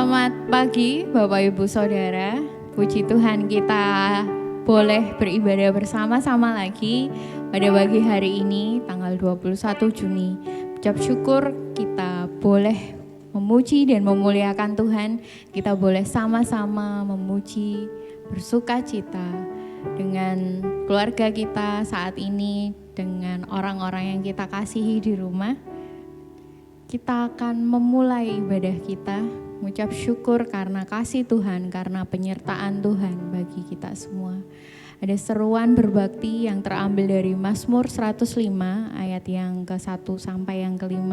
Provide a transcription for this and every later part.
Selamat pagi Bapak Ibu Saudara. Puji Tuhan kita boleh beribadah bersama-sama lagi pada pagi hari ini tanggal 21 Juni. Ucap syukur kita boleh memuji dan memuliakan Tuhan. Kita boleh sama-sama memuji, bersuka cita dengan keluarga kita saat ini, dengan orang-orang yang kita kasihi di rumah. Kita akan memulai ibadah kita, mengucap syukur karena kasih Tuhan, karena penyertaan Tuhan bagi kita semua. Ada seruan berbakti yang terambil dari Mazmur 105 ayat yang ke-1 sampai yang ke-5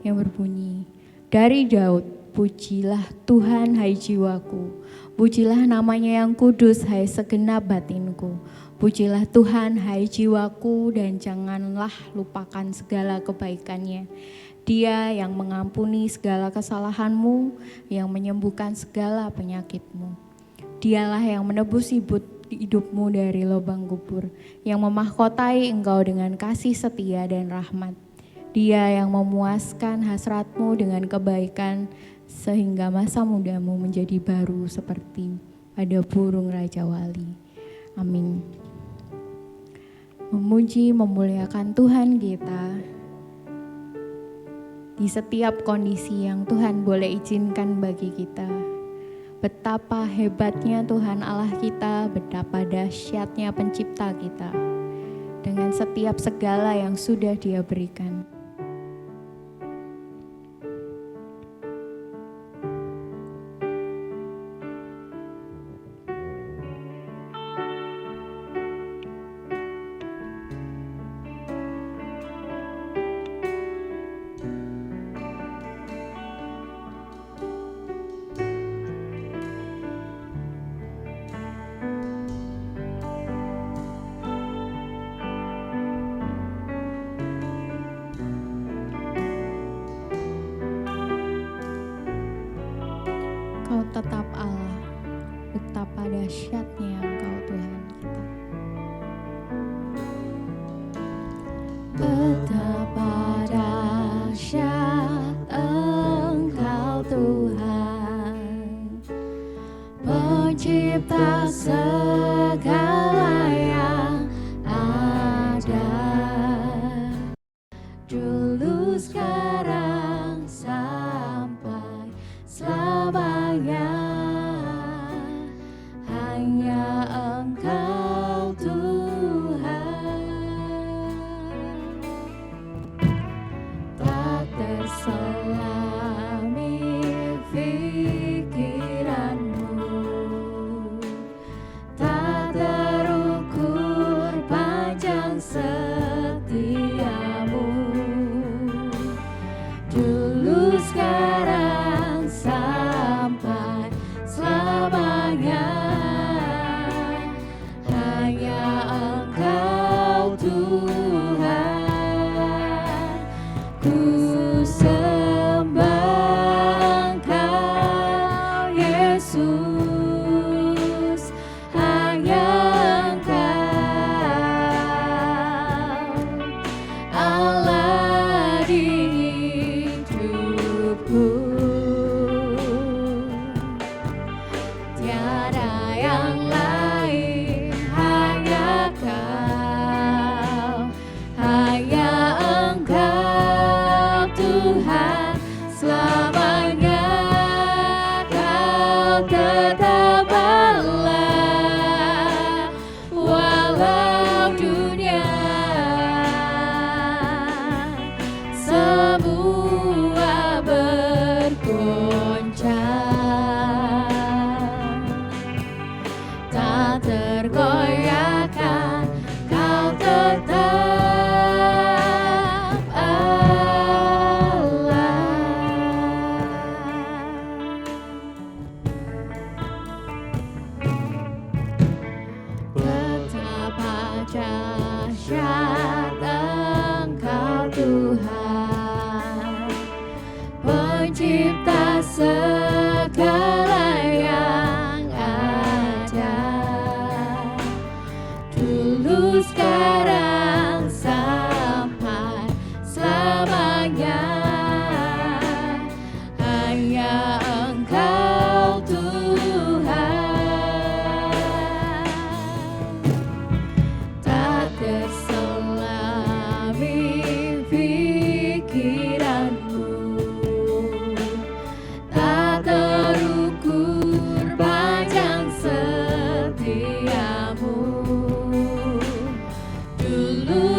yang berbunyi, dari Daud, pujilah Tuhan hai jiwaku, pujilah namanya yang kudus hai segenap batinku. Pujilah Tuhan hai jiwaku dan janganlah lupakan segala kebaikannya. Dia yang mengampuni segala kesalahanmu, yang menyembuhkan segala penyakitmu. Dialah yang menebus hidupmu dari lubang kubur, yang memahkotai engkau dengan kasih setia dan rahmat. Dia yang memuaskan hasratmu dengan kebaikan, sehingga masa mudamu menjadi baru seperti pada burung Raja Wali. Amin. Memuji, memuliakan Tuhan kita di setiap kondisi yang Tuhan boleh izinkan bagi kita. Betapa hebatnya Tuhan Allah kita, betapa dahsyatnya pencipta kita, dengan setiap segala yang sudah Dia berikan.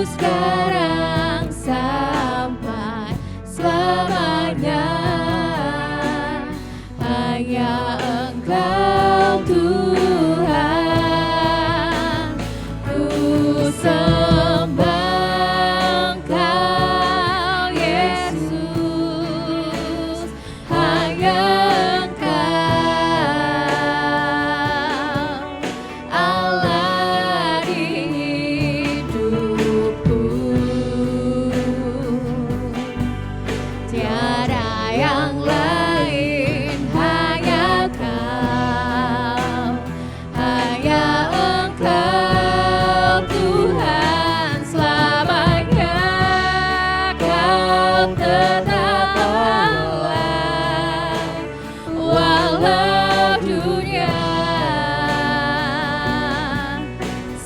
sekarang sampai selamanya. Hanya Engkau Tuhan, ku sembah Engkau Yesus. Hanya Engkau Allah di hidupku, tiada yang lain, hanya Kau, hanya Engkau Tuhan selamanya. Kau tetap Allah walau dunia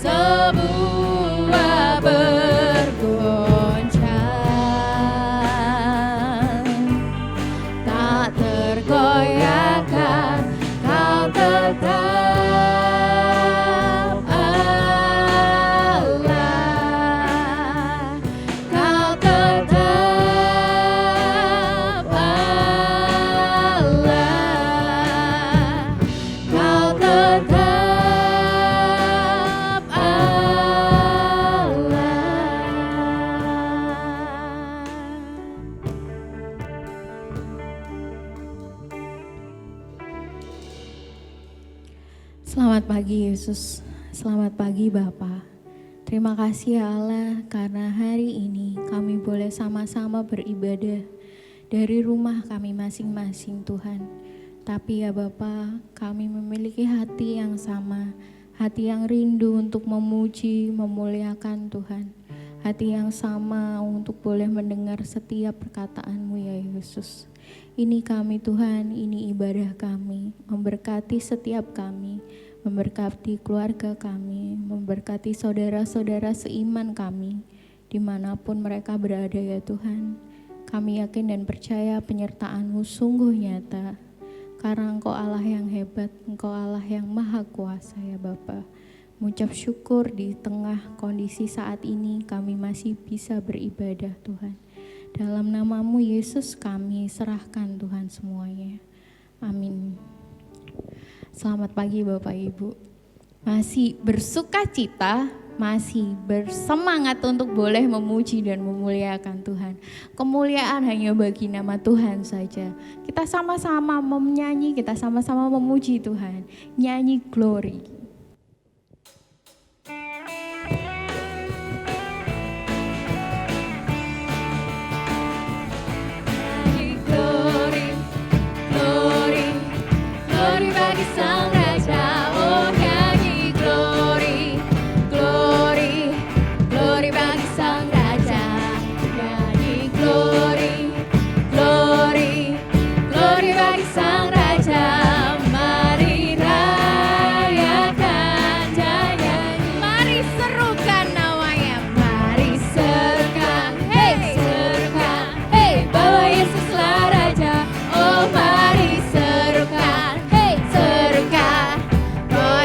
semua bergoncang, tak tergoyahkan. Kau tetap Allah, Kau tetap Allah, Kau tetap Allah. Selamat pagi Yesus, selamat pagi Bapa. Terima kasih ya Allah karena hari ini kami boleh sama-sama beribadah dari rumah kami masing-masing Tuhan. Tapi ya Bapa, kami memiliki hati yang sama, hati yang rindu untuk memuji, memuliakan Tuhan. Hati yang sama untuk boleh mendengar setiap perkataan-Mu ya Yesus. Ini kami Tuhan, ini ibadah kami, memberkati setiap kami, memberkati keluarga kami, memberkati saudara-saudara seiman kami, dimanapun mereka berada ya Tuhan. Kami yakin dan percaya penyertaan-Mu sungguh nyata, karena Engkau Allah yang hebat, Engkau Allah yang maha kuasa ya Bapa. Mengucap syukur di tengah kondisi saat ini kami masih bisa beribadah Tuhan. Dalam nama-Mu Yesus kami serahkan Tuhan semuanya. Amin. Selamat pagi Bapak Ibu. Masih bersuka cita, masih bersemangat untuk boleh memuji dan memuliakan Tuhan. Kemuliaan hanya bagi nama Tuhan saja. Kita sama-sama menyanyi, kita sama-sama memuji Tuhan. Nyanyi glory. Glory bagi Sang Raja, oh nyanyi glory, glory, glory bagi Sang Raja, nyanyi glory, glory, glory bagi Sang Raja. Mari rayakan dan nyanyi, mari serukan namanya, mari serukan, hey serukan, hey bahwa Yesuslah Raja, oh mari serukan.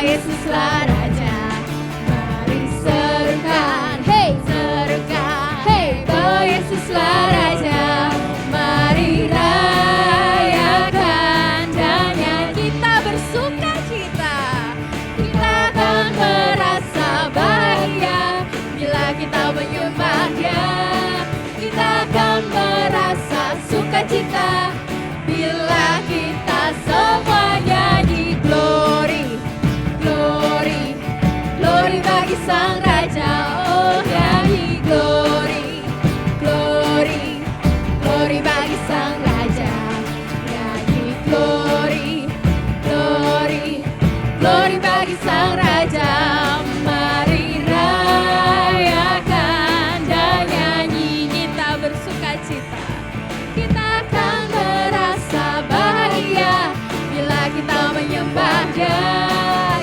Yesuslah Raja, mari serukan, hey serukan, hey bahwa Yesuslah Raja. Mari rayakan dan nyanyi, kita bersuka cita, kita akan merasa bahagia bila kita menyembah Dia. Kita akan merasa sukacita bila kita semua nyanyi glory. Glory, glory bagi Sang Raja, oh nyanyi glory, glory, glory bagi Sang Raja, nyanyi glory, glory, glory bagi Sang Raja. Mari rayakan dan nyanyi, kita bersuka cita, kita akan merasa bahagia bila kita menyembah Dia.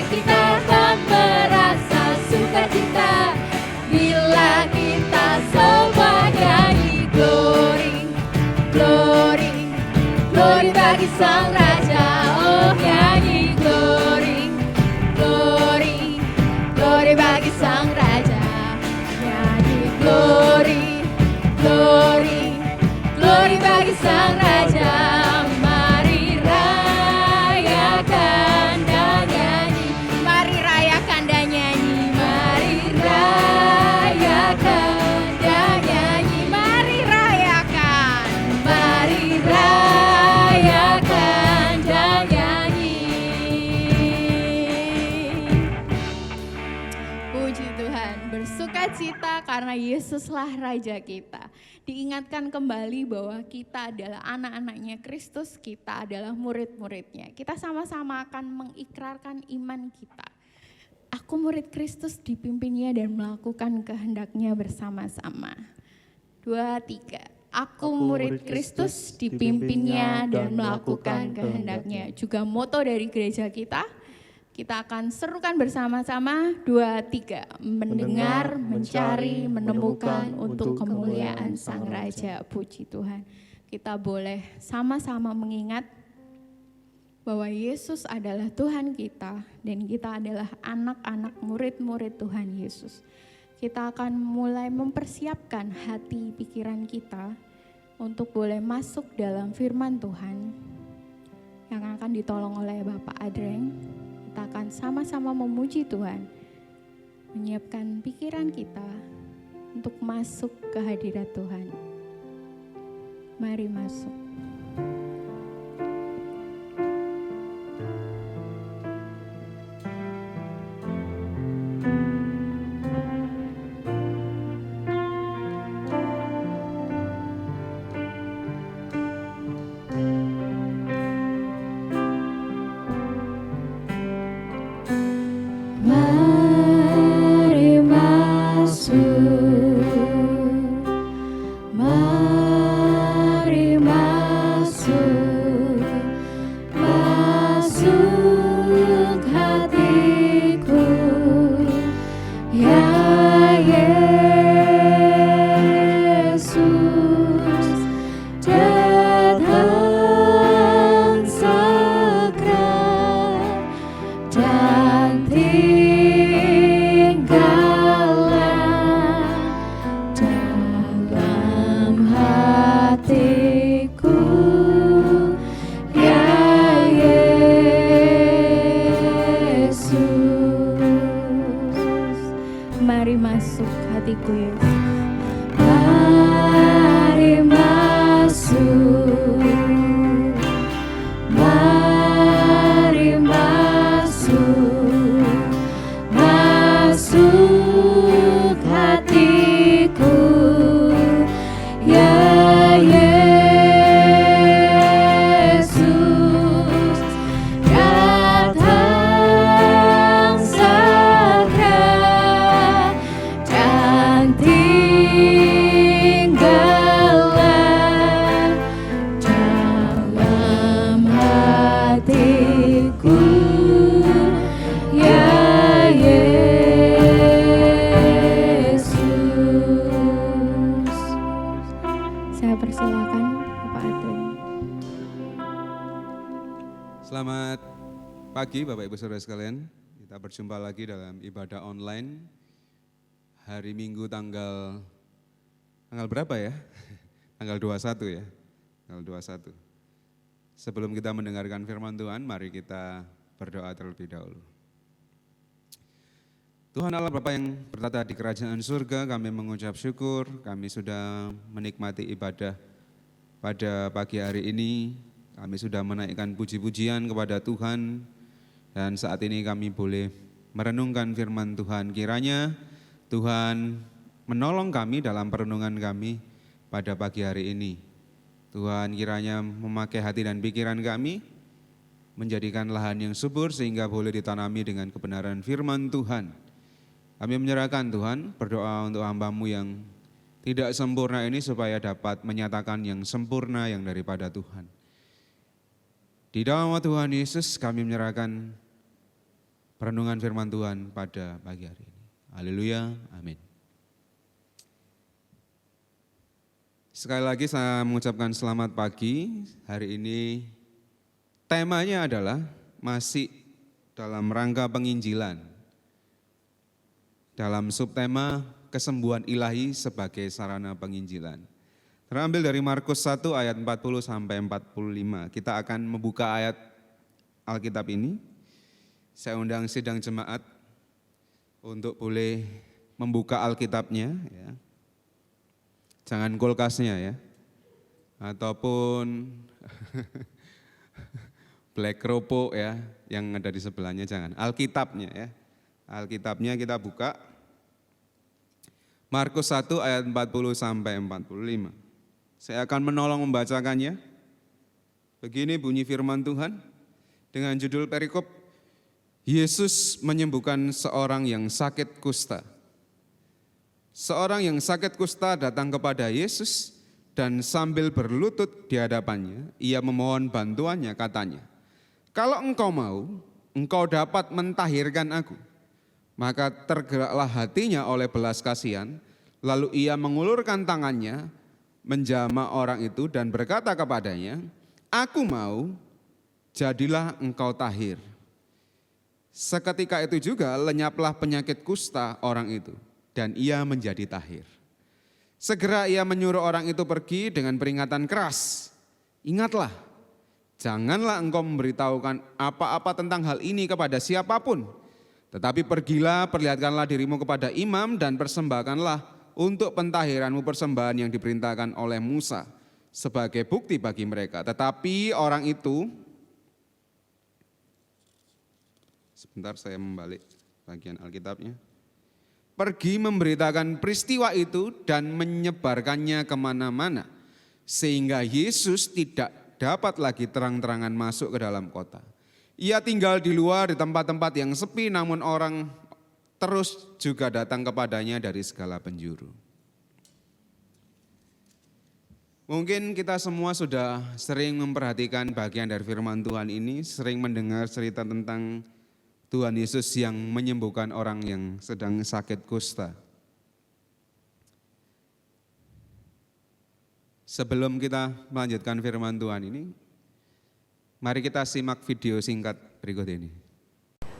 Kita akan merasa sukacita bila kita semua nyanyi glory, glory, glory bagi Sang Raja, oh nyanyi glory, glory, glory bagi Sang Raja, nyanyi glory. karena Yesuslah Raja kita. Diingatkan kembali bahwa kita adalah anak-anaknya Kristus, kita adalah murid-muridnya. Kita sama-sama akan mengikrarkan iman kita. Aku murid Kristus, dipimpinnya dan melakukan kehendaknya bersama-sama. 2, 3. Aku murid Kristus, dipimpinnya dan melakukan kehendaknya. Juga moto dari gereja kita. Kita akan serukan bersama-sama 2, 3. Mendengar, mencari, menemukan untuk kemuliaan Sang Raja. Puji Tuhan. Kita boleh sama-sama mengingat bahwa Yesus adalah Tuhan kita dan kita adalah anak-anak murid-murid Tuhan Yesus. Kita akan mulai mempersiapkan hati pikiran kita untuk boleh masuk dalam firman Tuhan yang akan ditolong oleh Bapak Adreng. Kita akan sama-sama memuji Tuhan, menyiapkan pikiran kita untuk masuk ke hadirat Tuhan. Mari masuk. Pagi Bapak Ibu Saudara sekalian, kita berjumpa lagi dalam ibadah online hari Minggu tanggal berapa ya? Tanggal 21 ya, tanggal 21. Sebelum kita mendengarkan firman Tuhan, mari kita berdoa terlebih dahulu. Tuhan Allah Bapa yang bertata di kerajaan surga, kami mengucap syukur, kami sudah menikmati ibadah pada pagi hari ini, kami sudah menaikkan puji-pujian kepada Tuhan. Dan saat ini kami boleh merenungkan firman Tuhan. Kiranya Tuhan menolong kami dalam perenungan kami pada pagi hari ini. Tuhan kiranya memakai hati dan pikiran kami, menjadikan lahan yang subur sehingga boleh ditanami dengan kebenaran firman Tuhan. Kami menyerahkan Tuhan, berdoa untuk hamba-Mu yang tidak sempurna ini supaya dapat menyatakan yang sempurna yang daripada Tuhan. Di dalam nama Tuhan Yesus kami menyerahkan perenungan firman Tuhan pada pagi hari ini. Haleluya, amin. Sekali lagi saya mengucapkan selamat pagi. Hari ini temanya adalah masih dalam rangka penginjilan. Dalam subtema kesembuhan ilahi sebagai sarana penginjilan. Terambil dari Markus 1 ayat 40 sampai 45. Kita akan membuka ayat Alkitab ini. Saya undang sidang jemaat untuk boleh membuka Alkitabnya. Ya. Jangan kulkasnya ya. Ataupun black ropo ya yang ada di sebelahnya, jangan. Alkitabnya ya. Alkitabnya kita buka. Markus 1 ayat 40 sampai 45. Saya akan menolong membacakannya. Begini bunyi firman Tuhan dengan judul perikop, Yesus menyembuhkan seorang yang sakit kusta. Seorang yang sakit kusta datang kepada Yesus dan sambil berlutut di hadapannya, ia memohon bantuannya, katanya, "Kalau engkau mau, engkau dapat mentahirkan aku." Maka tergeraklah hatinya oleh belas kasihan, lalu ia mengulurkan tangannya, menjamah orang itu dan berkata kepadanya, "Aku mau, jadilah engkau tahir." Seketika itu juga lenyaplah penyakit kusta orang itu dan ia menjadi tahir. Segera ia menyuruh orang itu pergi dengan peringatan keras. "Ingatlah, janganlah engkau memberitahukan apa-apa tentang hal ini kepada siapapun. Tetapi pergilah, perlihatkanlah dirimu kepada imam dan persembahkanlah untuk pentahiranmu persembahan yang diperintahkan oleh Musa sebagai bukti bagi mereka." Tetapi orang itu, sebentar saya membalik bagian Alkitabnya, pergi memberitakan peristiwa itu dan menyebarkannya kemana-mana, sehingga Yesus tidak dapat lagi terang-terangan masuk ke dalam kota. Ia tinggal di luar di tempat-tempat yang sepi, namun orang terus juga datang kepadanya dari segala penjuru. Mungkin kita semua sudah sering memperhatikan bagian dari firman Tuhan ini, sering mendengar cerita tentang Tuhan Yesus yang menyembuhkan orang yang sedang sakit kusta. Sebelum kita melanjutkan firman Tuhan ini, mari kita simak video singkat berikut ini.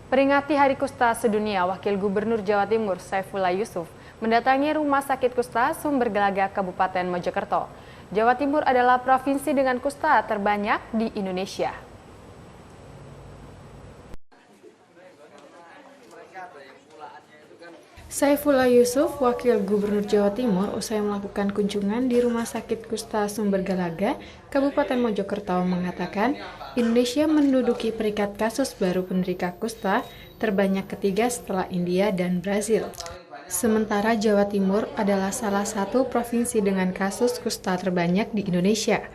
Peringati Hari Kusta Sedunia, Wakil Gubernur Jawa Timur Saifullah Yusuf mendatangi Rumah Sakit Kusta Sumber Gelaga Kabupaten Mojokerto. Jawa Timur adalah provinsi dengan kusta terbanyak di Indonesia. Saifullah Yusuf, Wakil Gubernur Jawa Timur, usai melakukan kunjungan di Rumah Sakit Kusta Sumber Gelaga, Kabupaten Mojokerto, mengatakan Indonesia menduduki peringkat kasus baru penderita kusta terbanyak ketiga setelah India dan Brazil. Sementara Jawa Timur adalah salah satu provinsi dengan kasus kusta terbanyak di Indonesia.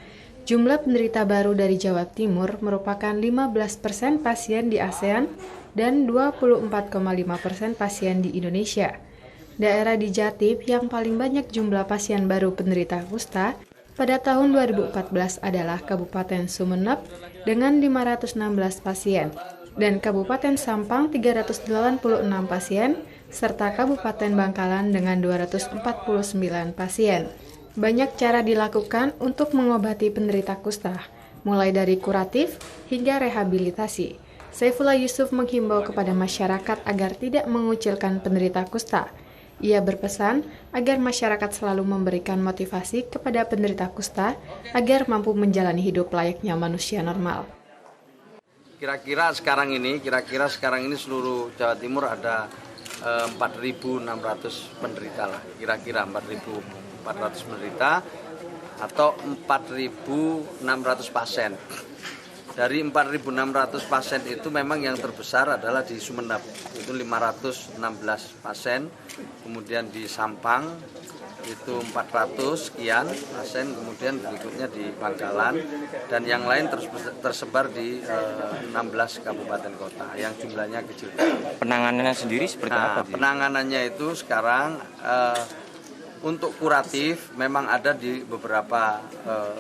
Jumlah penderita baru dari Jawa Timur merupakan 15% pasien di ASEAN dan 24,5% pasien di Indonesia. Daerah di Jatim yang paling banyak jumlah pasien baru penderita kusta pada tahun 2014 adalah Kabupaten Sumeneb dengan 516 pasien dan Kabupaten Sampang 386 pasien serta Kabupaten Bangkalan dengan 249 pasien. Banyak cara dilakukan untuk mengobati penderita kusta, mulai dari kuratif hingga rehabilitasi. Saifullah Yusuf menghimbau kepada masyarakat agar tidak mengucilkan penderita kusta. Ia berpesan agar masyarakat selalu memberikan motivasi kepada penderita kusta agar mampu menjalani hidup layaknya manusia normal. Kira-kira sekarang ini seluruh Jawa Timur ada 4.600 penderita lah, kira-kira 4.400 penderita atau 4.600 pasien. Dari 4.600 pasien itu memang yang terbesar adalah di Sumeneb, itu 516 pasien, kemudian di Sampang itu 400 sekian pasien, kemudian berikutnya di Bangkalan, dan yang lain tersebar di 16 kabupaten kota yang jumlahnya kecil. Penanganannya sendiri seperti apa? Penanganannya itu sekarang untuk kuratif memang ada di beberapa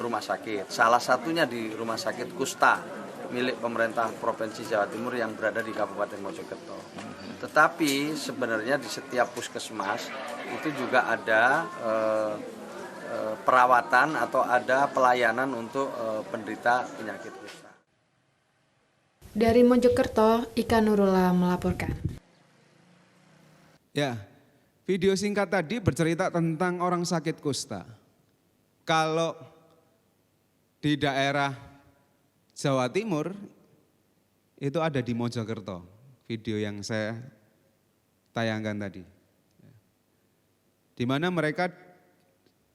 rumah sakit. Salah satunya di Rumah Sakit Kusta milik pemerintah Provinsi Jawa Timur yang berada di Kabupaten Mojokerto. Tetapi sebenarnya di setiap puskesmas itu juga ada perawatan atau ada pelayanan untuk penderita penyakit kusta. Dari Mojokerto, Ika Nurullah melaporkan. Ya, video singkat tadi bercerita tentang orang sakit kusta. Kalau di daerah Jawa Timur itu ada di Mojokerto, video yang saya tayangkan tadi. Di mana mereka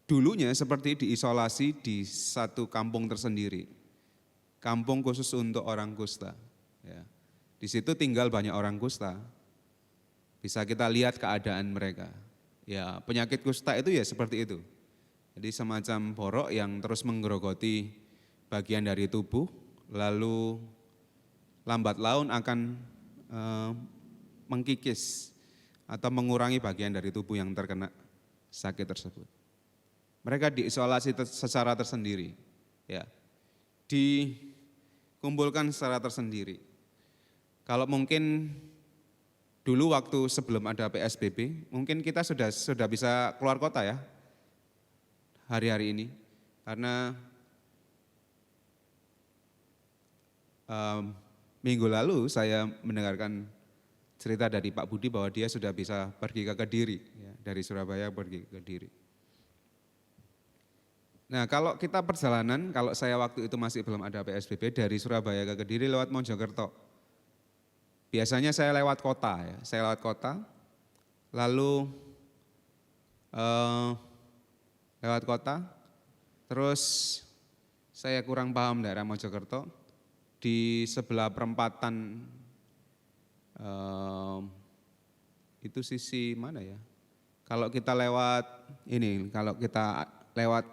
dulunya seperti diisolasi di satu kampung tersendiri, kampung khusus untuk orang kusta. Ya. Di situ tinggal banyak orang kusta. Bisa kita lihat keadaan mereka. Ya, penyakit kusta itu ya seperti itu. Jadi semacam borok yang terus menggerogoti bagian dari tubuh, lalu lambat laun akan mengkikis atau mengurangi bagian dari tubuh yang terkena sakit tersebut. Mereka diisolasi secara tersendiri, ya, dikumpulkan secara tersendiri. Kalau mungkin dulu waktu sebelum ada PSBB, mungkin kita sudah bisa keluar kota ya, hari-hari ini, karena minggu lalu saya mendengarkan cerita dari Pak Budi bahwa dia sudah bisa pergi ke Kediri, ya, dari Surabaya pergi ke Kediri. Nah kalau kita perjalanan, kalau saya waktu itu masih belum ada PSBB, dari Surabaya ke Kediri lewat Mojokerto. Biasanya saya lewat kota ya, saya lewat kota, lalu lewat kota, terus saya kurang paham daerah Mojokerto, di sebelah perempatan itu sisi mana ya? Kalau kita lewat ini, kalau kita lewat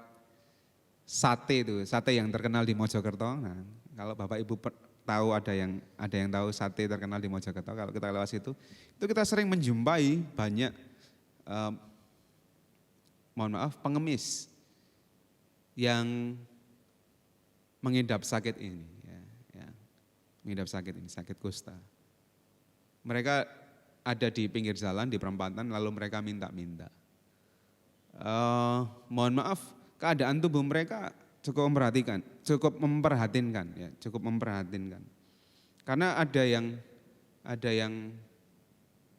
sate itu, sate yang terkenal di Mojokerto. Nah, kalau Bapak Ibu tahu ada yang tahu sate terkenal di Mojokerto, kalau kita lewat situ, itu kita sering menjumpai banyak pengemis yang mengidap sakit ini, ya, mengidap sakit ini, sakit kusta. Mereka ada di pinggir jalan, di perempatan, lalu mereka minta-minta. Mohon maaf, keadaan tubuh mereka cukup memperhatinkan, ya, cukup memperhatinkan. Karena ada yang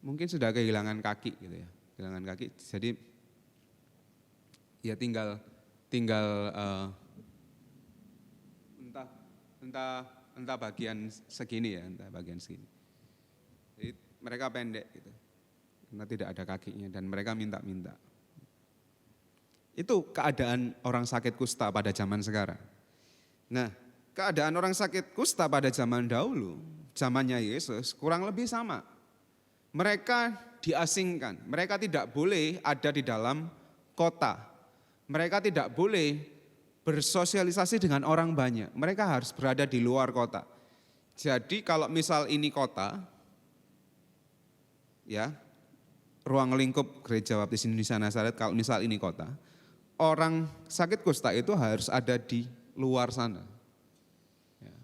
mungkin sudah kehilangan kaki gitu ya, kehilangan kaki, jadi ya tinggal entah bagian segini ya, entah bagian segini. Jadi mereka pendek gitu, karena tidak ada kakinya dan mereka minta-minta. Itu keadaan orang sakit kusta pada zaman sekarang. Nah, keadaan orang sakit kusta pada zaman dahulu, zamannya Yesus kurang lebih sama. Mereka diasingkan, mereka tidak boleh ada di dalam kota. Mereka tidak boleh bersosialisasi dengan orang banyak, mereka harus berada di luar kota. Jadi kalau misal ini kota, ya, ruang lingkup Gereja Baptis Indonesia Nazaret, kalau misal ini kota, orang sakit kusta itu harus ada di luar sana. Ya.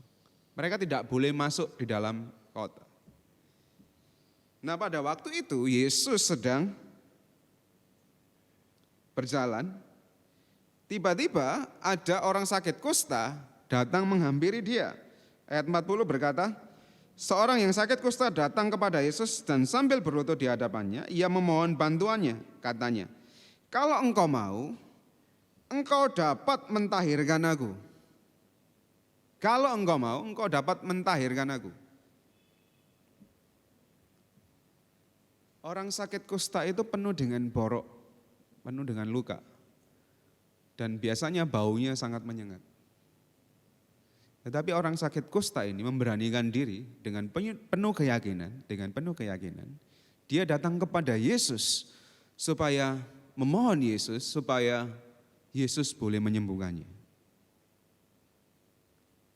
Mereka tidak boleh masuk di dalam kota. Nah pada waktu itu Yesus sedang berjalan, tiba-tiba ada orang sakit kusta datang menghampiri dia. Ayat 40 berkata, seorang yang sakit kusta datang kepada Yesus dan sambil berlutut di hadapannya, ia memohon bantuannya, katanya, kalau engkau mau, engkau dapat mentahirkan aku. Kalau engkau mau, engkau dapat mentahirkan aku. Orang sakit kusta itu penuh dengan borok, penuh dengan luka. Dan biasanya baunya sangat menyengat. Tetapi orang sakit kusta ini memberanikan diri dengan penuh keyakinan, dia datang kepada Yesus supaya memohon Yesus supaya Yesus boleh menyembuhkannya.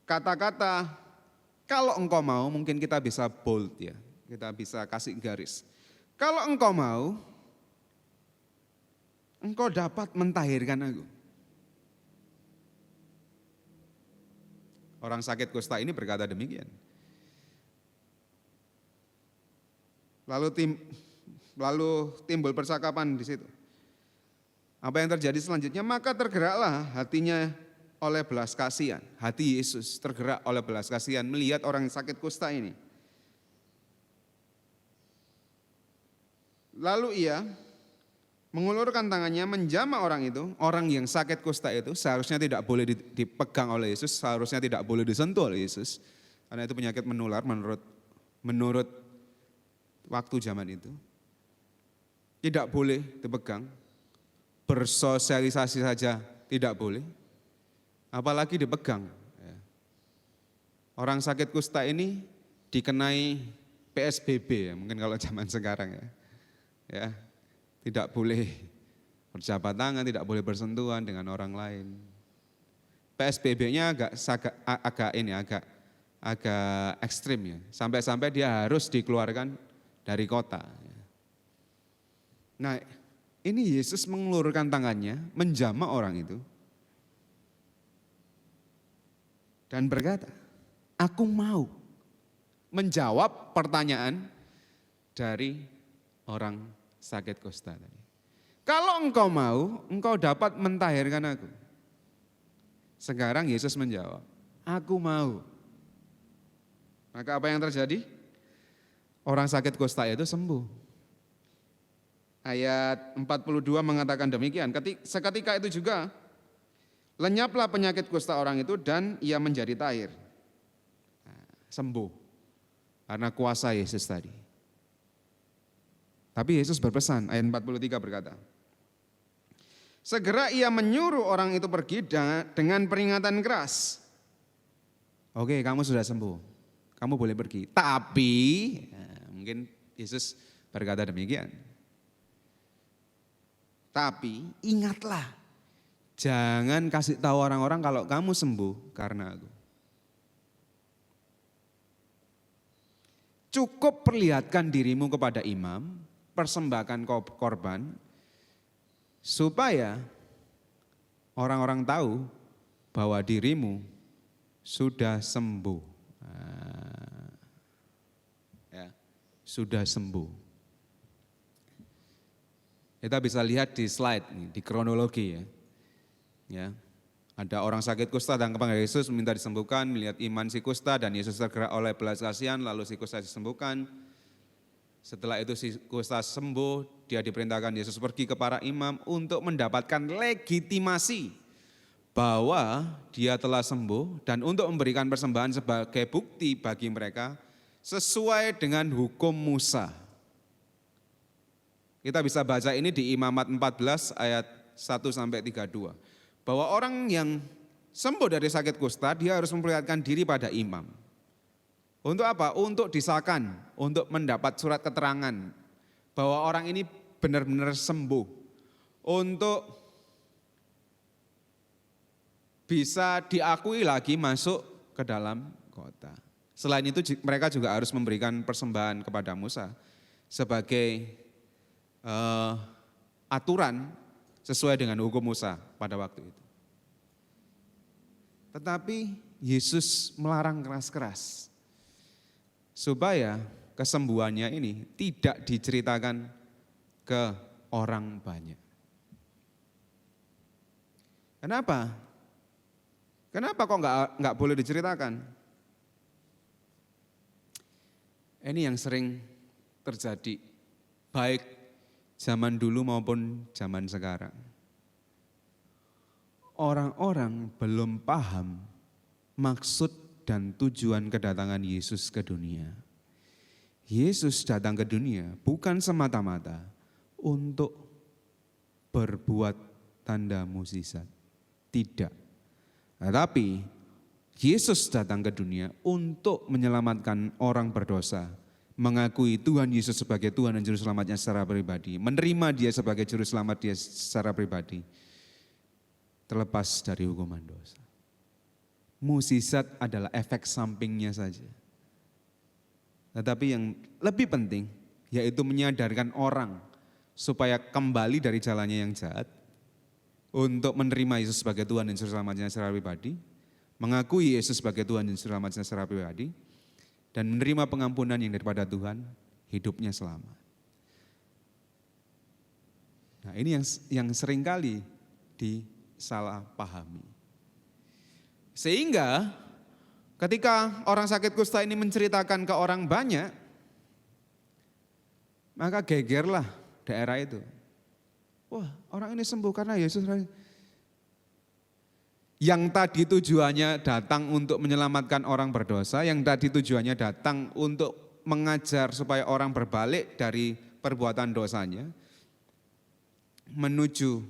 Kata-kata kalau engkau mau, mungkin kita bisa bold ya, kita bisa kasih garis. Kalau engkau mau, engkau dapat mentahirkan aku. Orang sakit kusta ini berkata demikian. Lalu timbul percakapan di situ. Apa yang terjadi selanjutnya? Maka tergeraklah hatinya oleh belas kasihan. Hati Yesus tergerak oleh belas kasihan melihat orang sakit kusta ini. Lalu ia mengulurkan tangannya menjamah orang itu, orang yang sakit kusta itu seharusnya tidak boleh dipegang oleh Yesus, seharusnya tidak boleh disentuh oleh Yesus. Karena itu penyakit menular menurut waktu zaman itu. Tidak boleh dipegang, bersosialisasi saja tidak boleh, apalagi dipegang. Orang sakit kusta ini dikenai PSBB ya, mungkin kalau zaman sekarang ya. tidak boleh berjabat tangan, tidak boleh bersentuhan dengan orang lain. PSBB-nya agak ekstrim ya, sampai-sampai dia harus dikeluarkan dari kota. Nah, ini Yesus mengulurkan tangannya, menjamah orang itu, dan berkata, aku mau menjawab pertanyaan dari orang sakit kusta tadi. Kalau engkau mau, engkau dapat mentahirkan aku. Sekarang Yesus menjawab, aku mau. Maka apa yang terjadi? Orang sakit kusta itu sembuh. Ayat 42 mengatakan demikian, seketika itu juga lenyaplah penyakit kusta orang itu dan ia menjadi tahir. Sembuh karena kuasa Yesus tadi. Tapi Yesus berpesan, ayat 43 berkata, segera ia menyuruh orang itu pergi dengan peringatan keras. Oke, kamu sudah sembuh, kamu boleh pergi. Tapi, mungkin Yesus berkata demikian. Tapi ingatlah, jangan kasih tahu orang-orang kalau kamu sembuh karena aku. Cukup perlihatkan dirimu kepada imam, persembahkan korban, supaya orang-orang tahu bahwa dirimu sudah sembuh. Sudah sembuh. Kita bisa lihat di slide, di kronologi ya. Ada orang sakit kusta datang kepada Yesus minta disembuhkan, melihat iman si kusta dan Yesus tergerak oleh belas kasihan, lalu si kusta disembuhkan. Setelah itu si kusta sembuh, dia diperintahkan Yesus pergi ke para imam untuk mendapatkan legitimasi bahwa dia telah sembuh dan untuk memberikan persembahan sebagai bukti bagi mereka sesuai dengan hukum Musa. Kita bisa baca ini di Imamat 14 ayat 1-32. Bahwa orang yang sembuh dari sakit kusta, dia harus memperlihatkan diri pada imam. Untuk apa? Untuk disahkan, untuk mendapat surat keterangan bahwa orang ini benar-benar sembuh. Untuk bisa diakui lagi masuk ke dalam kota. Selain itu mereka juga harus memberikan persembahan kepada Musa sebagai aturan sesuai dengan hukum Musa pada waktu itu. Tetapi Yesus melarang keras-keras supaya kesembuhannya ini tidak diceritakan ke orang banyak. Kenapa? Kenapa kok nggak boleh diceritakan? Ini yang sering terjadi, baik zaman dulu maupun zaman sekarang. Orang-orang belum paham maksud dan tujuan kedatangan Yesus ke dunia. Yesus datang ke dunia bukan semata-mata untuk berbuat tanda mukjizat. Tidak. Tetapi Yesus datang ke dunia untuk menyelamatkan orang berdosa, mengakui Tuhan Yesus sebagai Tuhan dan Juru Selamatnya secara pribadi, menerima Dia sebagai Juru Selamat dia secara pribadi, terlepas dari hukuman dosa. Mukjizat adalah efek sampingnya saja. Tetapi yang lebih penting yaitu menyadarkan orang supaya kembali dari jalannya yang jahat, untuk menerima Yesus sebagai Tuhan dan Juru Selamatnya secara pribadi, mengakui Yesus sebagai Tuhan dan Juru Selamatnya secara pribadi, dan menerima pengampunan yang daripada Tuhan, hidupnya selamat. Nah, ini yang seringkali disalah pahami. Sehingga ketika orang sakit kusta ini menceritakan ke orang banyak, maka gegerlah daerah itu. Wah, orang ini sembuh karena Yesus. Yang tadi tujuannya datang untuk menyelamatkan orang berdosa, yang tadi tujuannya datang untuk mengajar supaya orang berbalik dari perbuatan dosanya, menuju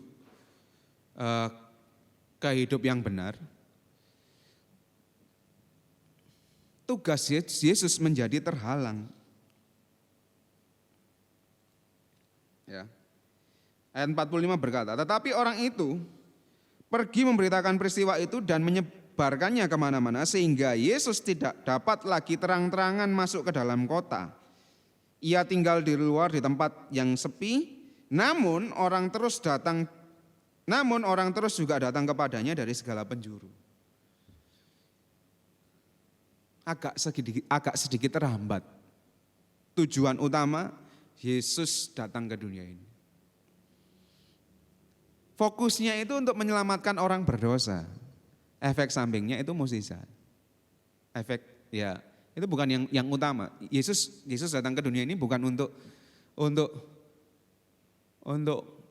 ke hidup yang benar. Tugas Yesus menjadi terhalang. Ya. Ayat 45 berkata, tetapi orang itu pergi memberitakan peristiwa itu dan menyebarkannya kemana-mana sehingga Yesus tidak dapat lagi terang-terangan masuk ke dalam kota. Ia tinggal di luar di tempat yang sepi, namun orang terus juga datang kepadanya dari segala penjuru. Agak sedikit terhambat. Tujuan utama Yesus datang ke dunia ini. Fokusnya itu untuk menyelamatkan orang berdosa. Efek sampingnya itu mukjizat. Efek ya itu bukan yang utama. Yesus datang ke dunia ini bukan untuk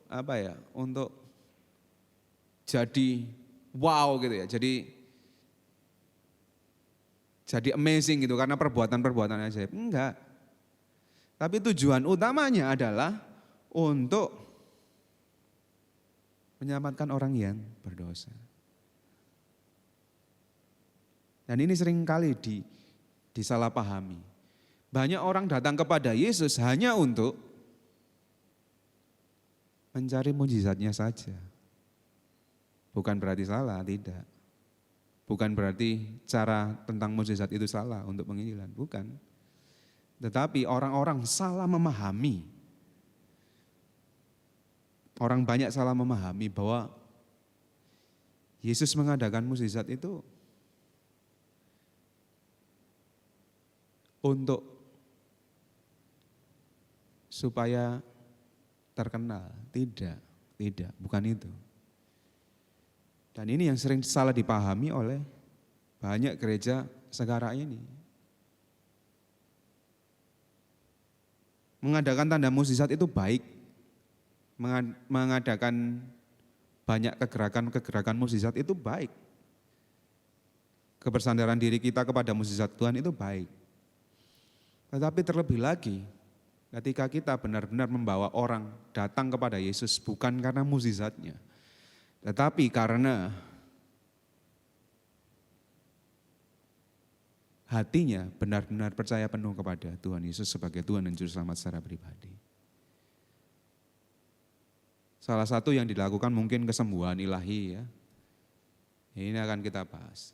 apa ya? Untuk jadi wow gitu ya. Jadi amazing gitu karena perbuatan-perbuatan ajaib. Enggak. Tapi tujuan utamanya adalah untuk menyelamatkan orang yang berdosa. Dan ini sering kali disalahpahami. Banyak orang datang kepada Yesus hanya untuk mencari mujizatnya saja. Bukan berarti salah, tidak. Bukan berarti cara tentang mujizat itu salah untuk penginjilan, bukan. Tetapi orang-orang salah memahami. Orang banyak salah memahami bahwa Yesus mengadakan mukjizat itu untuk supaya terkenal. Tidak, bukan itu. Dan ini yang sering salah dipahami oleh banyak gereja sekarang ini. Mengadakan tanda mukjizat itu baik. Mengadakan banyak kegerakan mukjizat itu baik. Kebersandaran diri kita kepada mukjizat Tuhan itu baik. Tetapi terlebih lagi, ketika kita benar-benar membawa orang datang kepada Yesus bukan karena mukjizatnya, tetapi karena hatinya benar-benar percaya penuh kepada Tuhan Yesus sebagai Tuhan dan Juru Selamat secara pribadi. Salah satu yang dilakukan mungkin kesembuhan ilahi ya. Ini akan kita bahas.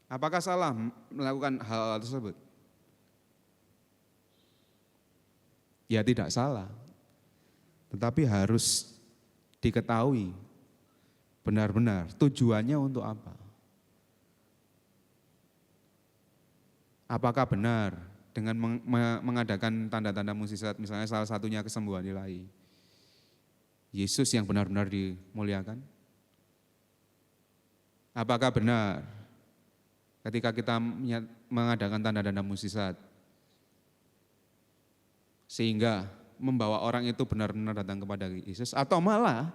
Apakah salah melakukan hal tersebut? Ya tidak salah. Tetapi harus diketahui benar-benar tujuannya untuk apa. Apakah benar dengan mengadakan tanda-tanda mukjizat, misalnya salah satunya kesembuhan ilahi, Yesus yang benar-benar dimuliakan? Apakah benar ketika kita mengadakan tanda-tanda mukjizat sehingga membawa orang itu benar-benar datang kepada Yesus, atau malah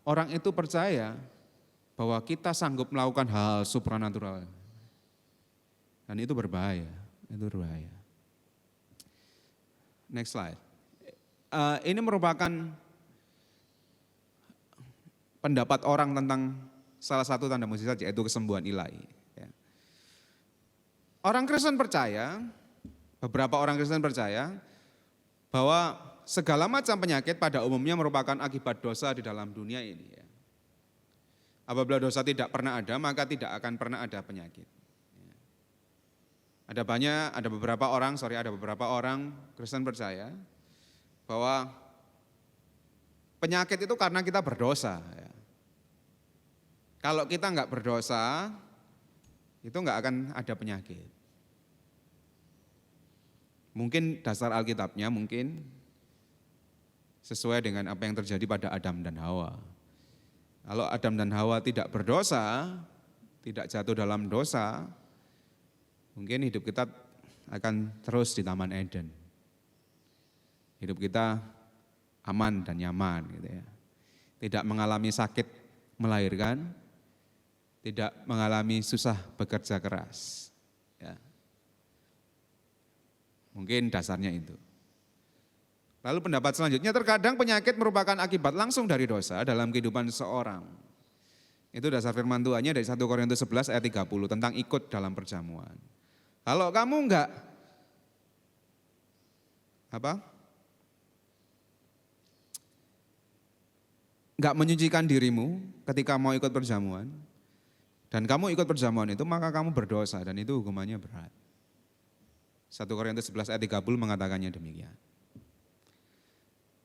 orang itu percaya bahwa kita sanggup melakukan hal supranatural? Dan itu berbahaya, Next slide. Ini merupakan pendapat orang tentang salah satu tanda mukjizat, yaitu kesembuhan ilahi. Orang Kristen percaya, beberapa orang Kristen percaya bahwa segala macam penyakit pada umumnya merupakan akibat dosa di dalam dunia ini. Apabila dosa tidak pernah ada, maka tidak akan pernah ada penyakit. Ada beberapa orang Kristen percaya bahwa penyakit itu karena kita berdosa. Kalau kita nggak berdosa, itu nggak akan ada penyakit. Mungkin dasar Alkitabnya mungkin sesuai dengan apa yang terjadi pada Adam dan Hawa. Kalau Adam dan Hawa tidak berdosa, tidak jatuh dalam dosa, mungkin hidup kita akan terus di Taman Eden. Hidup kita aman dan nyaman gitu ya. Tidak mengalami sakit melahirkan, tidak mengalami susah bekerja keras. Ya. Mungkin dasarnya itu. Lalu pendapat selanjutnya, terkadang penyakit merupakan akibat langsung dari dosa dalam kehidupan seseorang. Itu dasar firman Tuhannya dari 1 Korintus 11 ayat 30 tentang ikut dalam perjamuan. Kalau kamu enggak nggak menyucikan dirimu ketika mau ikut perjamuan, dan kamu ikut perjamuan itu, maka kamu berdosa dan itu hukumannya berat. 1 Korintus 11 ayat 30 mengatakannya demikian.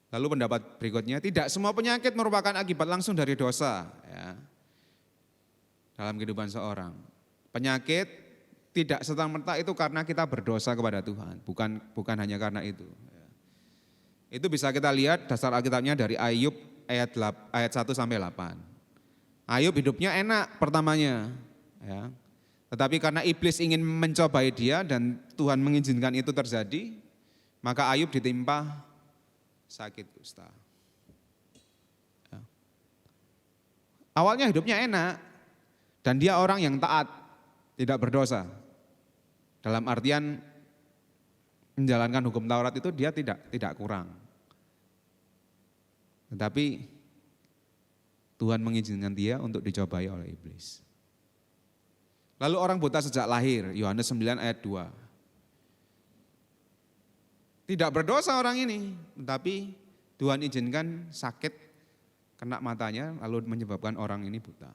Lalu pendapat berikutnya, tidak semua penyakit merupakan akibat langsung dari dosa ya, dalam kehidupan seorang. Penyakit tidak serta-merta itu karena kita berdosa kepada Tuhan, bukan hanya karena itu. Itu bisa kita lihat dasar Alkitabnya dari Ayub ayat 1 sampai 8. Ayub hidupnya enak pertamanya, ya. Tetapi karena iblis ingin mencobai dia dan Tuhan mengizinkan itu terjadi, maka Ayub ditimpa sakit kusta. Ya. Awalnya hidupnya enak dan dia orang yang taat, tidak berdosa. Dalam artian menjalankan hukum Taurat itu dia tidak kurang. Tetapi Tuhan mengizinkan dia untuk dicobai oleh iblis. Lalu orang buta sejak lahir, Yohanes 9 ayat 2. Tidak berdosa orang ini, tetapi Tuhan izinkan sakit kena matanya lalu menyebabkan orang ini buta.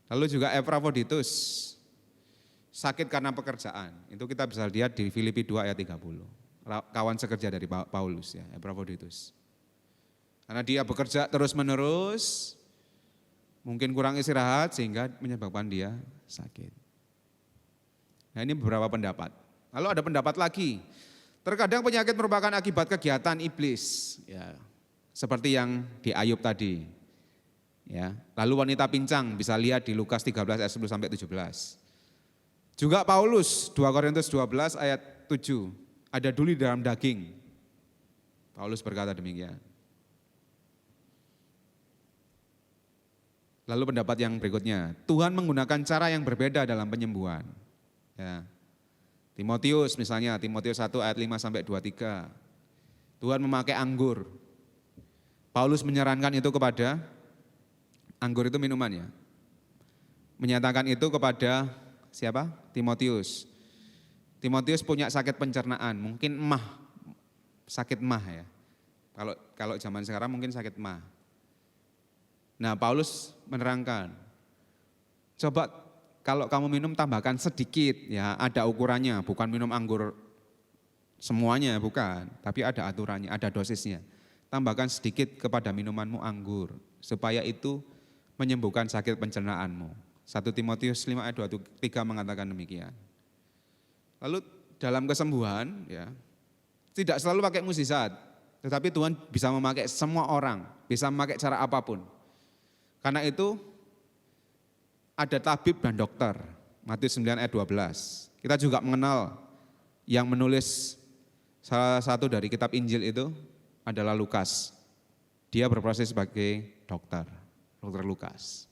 Lalu juga Epafroditus, sakit karena pekerjaan. Itu kita bisa lihat di Filipi 2 ayat 30. Kawan sekerja dari Paulus ya, Epafroditus. Karena dia bekerja terus-menerus, mungkin kurang istirahat sehingga menyebabkan dia sakit. Nah ini beberapa pendapat. Lalu ada pendapat lagi, terkadang penyakit merupakan akibat kegiatan iblis, ya, seperti yang di Ayub tadi. Ya. Lalu wanita pincang bisa lihat di Lukas 13 ayat 10 sampai 17. Juga Paulus 2 Korintus 12 ayat 7, ada duri dalam daging. Paulus berkata demikian. Lalu pendapat yang berikutnya, Tuhan menggunakan cara yang berbeda dalam penyembuhan. Ya. Timotius misalnya, Timotius 1 ayat 5 sampai 23. Tuhan memakai anggur. Paulus menyarankan itu kepada, anggur itu minumannya. Menyatakan itu kepada siapa? Timotius. Timotius punya sakit pencernaan, mungkin sakit emah ya. Kalau zaman sekarang mungkin sakit emah. Nah Paulus menerangkan, coba kalau kamu minum tambahkan sedikit ya, ada ukurannya, bukan minum anggur semuanya, bukan. Tapi ada aturannya, ada dosisnya. Tambahkan sedikit kepada minumanmu anggur, supaya itu menyembuhkan sakit pencernaanmu. 1 Timotius 5 ayat 23 mengatakan demikian. Lalu dalam kesembuhan ya, tidak selalu pakai mukjizat, tetapi Tuhan bisa memakai semua orang, bisa memakai cara apapun. Karena itu ada tabib dan dokter, Matius 9 ayat 12. Kita juga mengenal yang menulis salah satu dari kitab Injil itu adalah Lukas. Dia berprofesi sebagai dokter Lukas.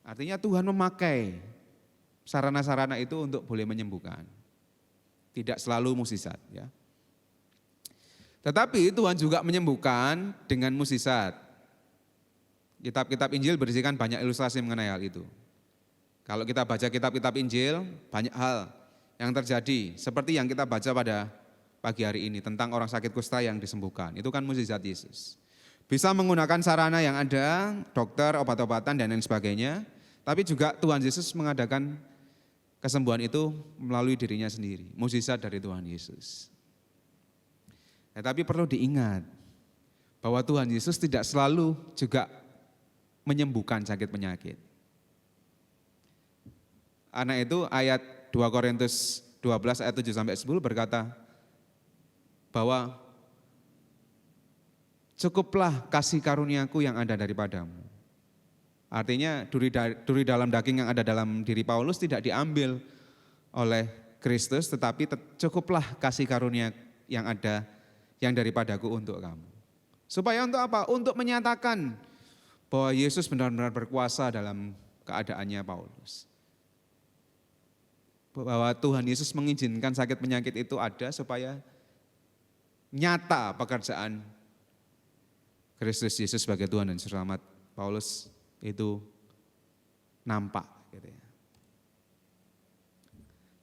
Artinya Tuhan memakai sarana-sarana itu untuk boleh menyembuhkan. Tidak selalu mukjizat ya. Tetapi Tuhan juga menyembuhkan dengan mukjizat. Kitab-kitab Injil berisikan banyak ilustrasi mengenai hal itu. Kalau kita baca kitab-kitab Injil, banyak hal yang terjadi. Seperti yang kita baca pada pagi hari ini tentang orang sakit kusta yang disembuhkan. Itu kan mukjizat Yesus. Bisa menggunakan sarana yang ada, dokter, obat-obatan dan lain sebagainya. Tapi juga Tuhan Yesus mengadakan kesembuhan itu melalui dirinya sendiri. Mukjizat dari Tuhan Yesus. Tapi perlu diingat bahwa Tuhan Yesus tidak selalu juga menyembuhkan sakit penyakit. Karena itu ayat 2 Korintus 12 ayat 7 sampai 10 berkata bahwa cukuplah kasih karuniaku yang ada daripadamu. Artinya duri dalam daging yang ada dalam diri Paulus tidak diambil oleh Kristus, tetapi cukuplah kasih karunia yang ada yang daripadaku untuk kamu. Supaya untuk apa? Untuk menyatakan bahwa Yesus benar-benar berkuasa dalam keadaannya Paulus. Bahwa Tuhan Yesus mengizinkan sakit penyakit itu ada supaya nyata pekerjaan Kristus Yesus sebagai Tuhan dan Juru Selamat Paulus itu nampak. Gitu ya.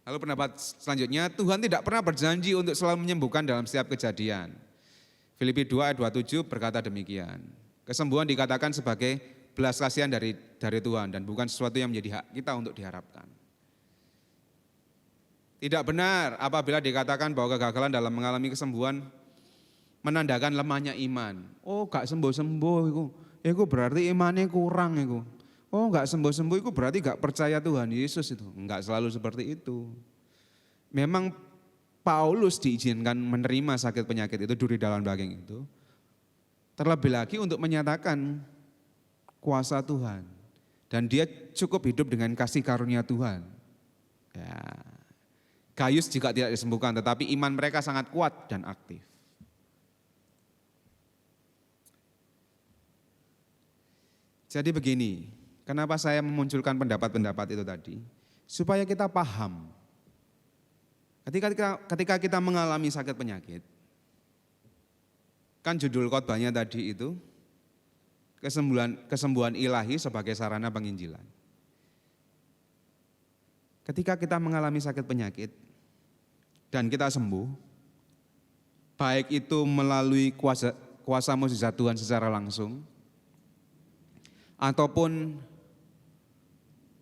Lalu pendapat selanjutnya, Tuhan tidak pernah berjanji untuk selalu menyembuhkan dalam setiap kejadian. Filipi 2 ayat 27 berkata demikian. Kesembuhan dikatakan sebagai belas kasihan dari Tuhan dan bukan sesuatu yang menjadi hak kita untuk diharapkan. Tidak benar apabila dikatakan bahwa kegagalan dalam mengalami kesembuhan menandakan lemahnya iman. Oh, gak sembuh-sembuh itu berarti imannya kurang itu. Oh, gak sembuh-sembuh itu berarti gak percaya Tuhan Yesus itu. Enggak selalu seperti itu. Memang Paulus diizinkan menerima sakit penyakit itu, duri dalam daging itu. Terlebih lagi untuk menyatakan kuasa Tuhan. Dan dia cukup hidup dengan kasih karunia Tuhan. Ya. Gaius juga tidak disembuhkan, tetapi iman mereka sangat kuat dan aktif. Jadi begini, kenapa saya memunculkan pendapat-pendapat itu tadi? Supaya kita paham. Ketika kita mengalami sakit penyakit, kan judul khotbahnya tadi itu, kesembuhan ilahi sebagai sarana penginjilan. Ketika kita mengalami sakit penyakit dan kita sembuh, baik itu melalui kuasa mukjizat Tuhan secara langsung, ataupun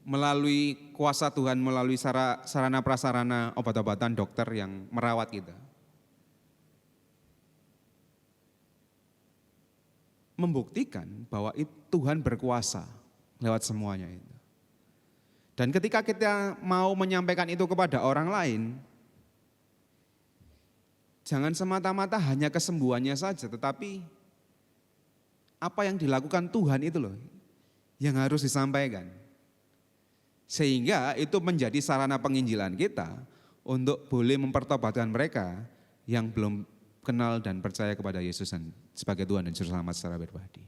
melalui kuasa Tuhan, melalui sarana prasarana obat-obatan dokter yang merawat kita. Membuktikan bahwa Tuhan berkuasa lewat semuanya itu. Dan ketika kita mau menyampaikan itu kepada orang lain, jangan semata-mata hanya kesembuhannya saja, tetapi apa yang dilakukan Tuhan itu loh yang harus disampaikan. Sehingga itu menjadi sarana penginjilan kita untuk boleh mempertobatkan mereka yang belum kenal dan percaya kepada Yesus sebagai Tuhan dan Juru Selamat secara pribadi.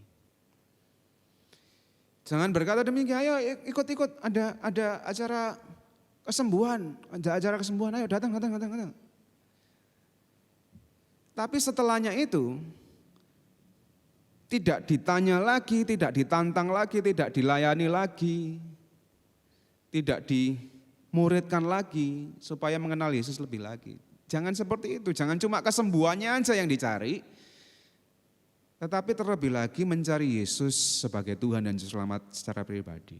Jangan berkata demikian, ayo ikut-ikut ada acara kesembuhan, ayo datang. Tapi setelahnya itu tidak ditanya lagi, tidak ditantang lagi, tidak dilayani lagi, tidak dimuridkan lagi supaya mengenal Yesus lebih lagi. Jangan seperti itu, jangan cuma kesembuhannya aja yang dicari, tetapi terlebih lagi mencari Yesus sebagai Tuhan dan Juru Selamat secara pribadi.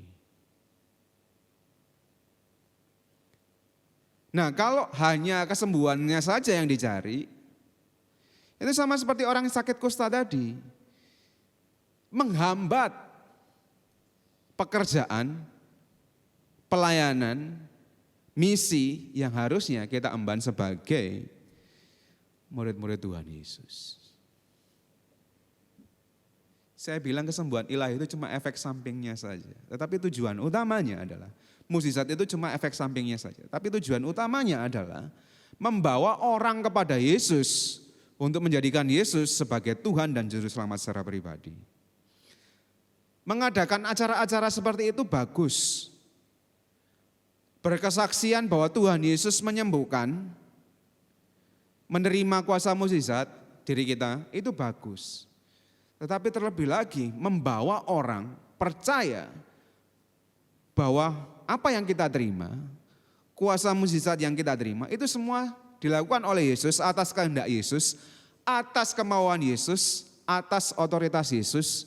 Nah, kalau hanya kesembuhannya saja yang dicari, itu sama seperti orang sakit kusta tadi. Menghambat pekerjaan, pelayanan, misi yang harusnya kita emban sebagai murid-murid Tuhan Yesus. Saya bilang kesembuhan ilahi itu cuma efek sampingnya saja. Tetapi tujuan utamanya adalah, mukjizat itu cuma efek sampingnya saja. Tapi tujuan utamanya adalah membawa orang kepada Yesus untuk menjadikan Yesus sebagai Tuhan dan Juru Selamat secara pribadi. Mengadakan acara-acara seperti itu bagus. Berkesaksian bahwa Tuhan Yesus menyembuhkan, menerima kuasa mukjizat diri kita, itu bagus. Tetapi terlebih lagi membawa orang percaya bahwa apa yang kita terima, kuasa mukjizat yang kita terima, itu semua dilakukan oleh Yesus atas kehendak Yesus, atas kemauan Yesus, atas otoritas Yesus.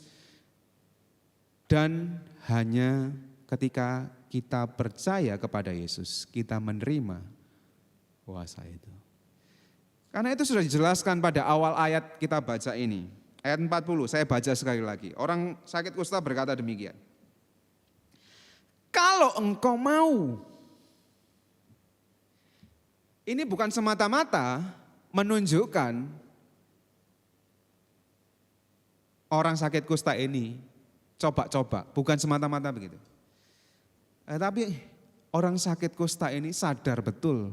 Dan hanya ketika kita percaya kepada Yesus, kita menerima kuasa itu. Karena itu sudah dijelaskan pada awal ayat kita baca ini. Ayat 40, saya baca sekali lagi. Orang sakit kusta berkata demikian. Kalau engkau mau, ini bukan semata-mata menunjukkan orang sakit kusta ini coba-coba, bukan semata-mata begitu. Tapi orang sakit kusta ini sadar betul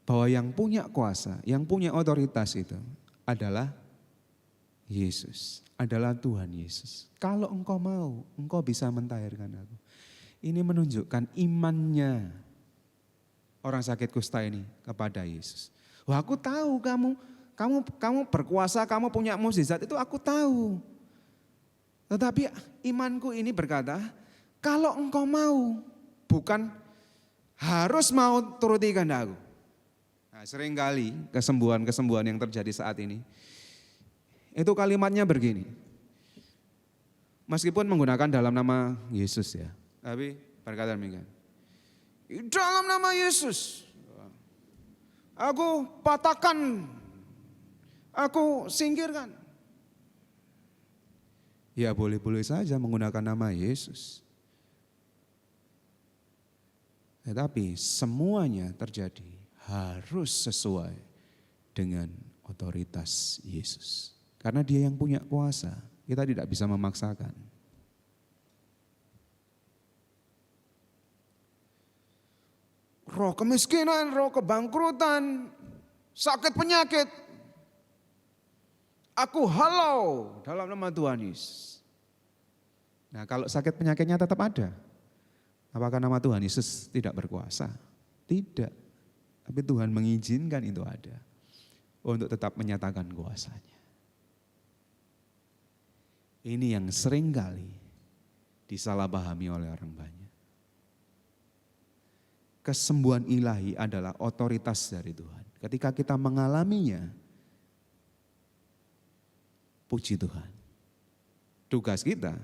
bahwa yang punya kuasa, yang punya otoritas itu adalah Yesus, adalah Tuhan Yesus. Kalau engkau mau, engkau bisa mentahirkan aku. Ini menunjukkan imannya orang sakit kusta ini kepada Yesus. Wah, aku tahu kamu berkuasa, kamu punya mukjizat, itu aku tahu. Tetapi imanku ini berkata, kalau engkau mau, bukan harus mau turuti kehendakku. Nah, seringkali kesembuhan-kesembuhan yang terjadi saat ini, itu kalimatnya begini. Meskipun menggunakan dalam nama Yesus ya. Tapi berkata demikian. Di dalam nama Yesus. Aku patahkan. Aku singkirkan. Ya boleh-boleh saja menggunakan nama Yesus. Tetapi semuanya terjadi harus sesuai dengan otoritas Yesus. Karena dia yang punya kuasa, kita tidak bisa memaksakan. Roh kemiskinan, roh kebangkrutan, sakit penyakit, aku halau dalam nama Tuhan Yesus. Nah kalau sakit penyakitnya tetap ada, apakah nama Tuhan Yesus tidak berkuasa? Tidak, tapi Tuhan mengizinkan itu ada untuk tetap menyatakan kuasanya. Ini yang seringkali disalahpahami oleh orang banyak. Kesembuhan ilahi adalah otoritas dari Tuhan. Ketika kita mengalaminya, puji Tuhan. Tugas kita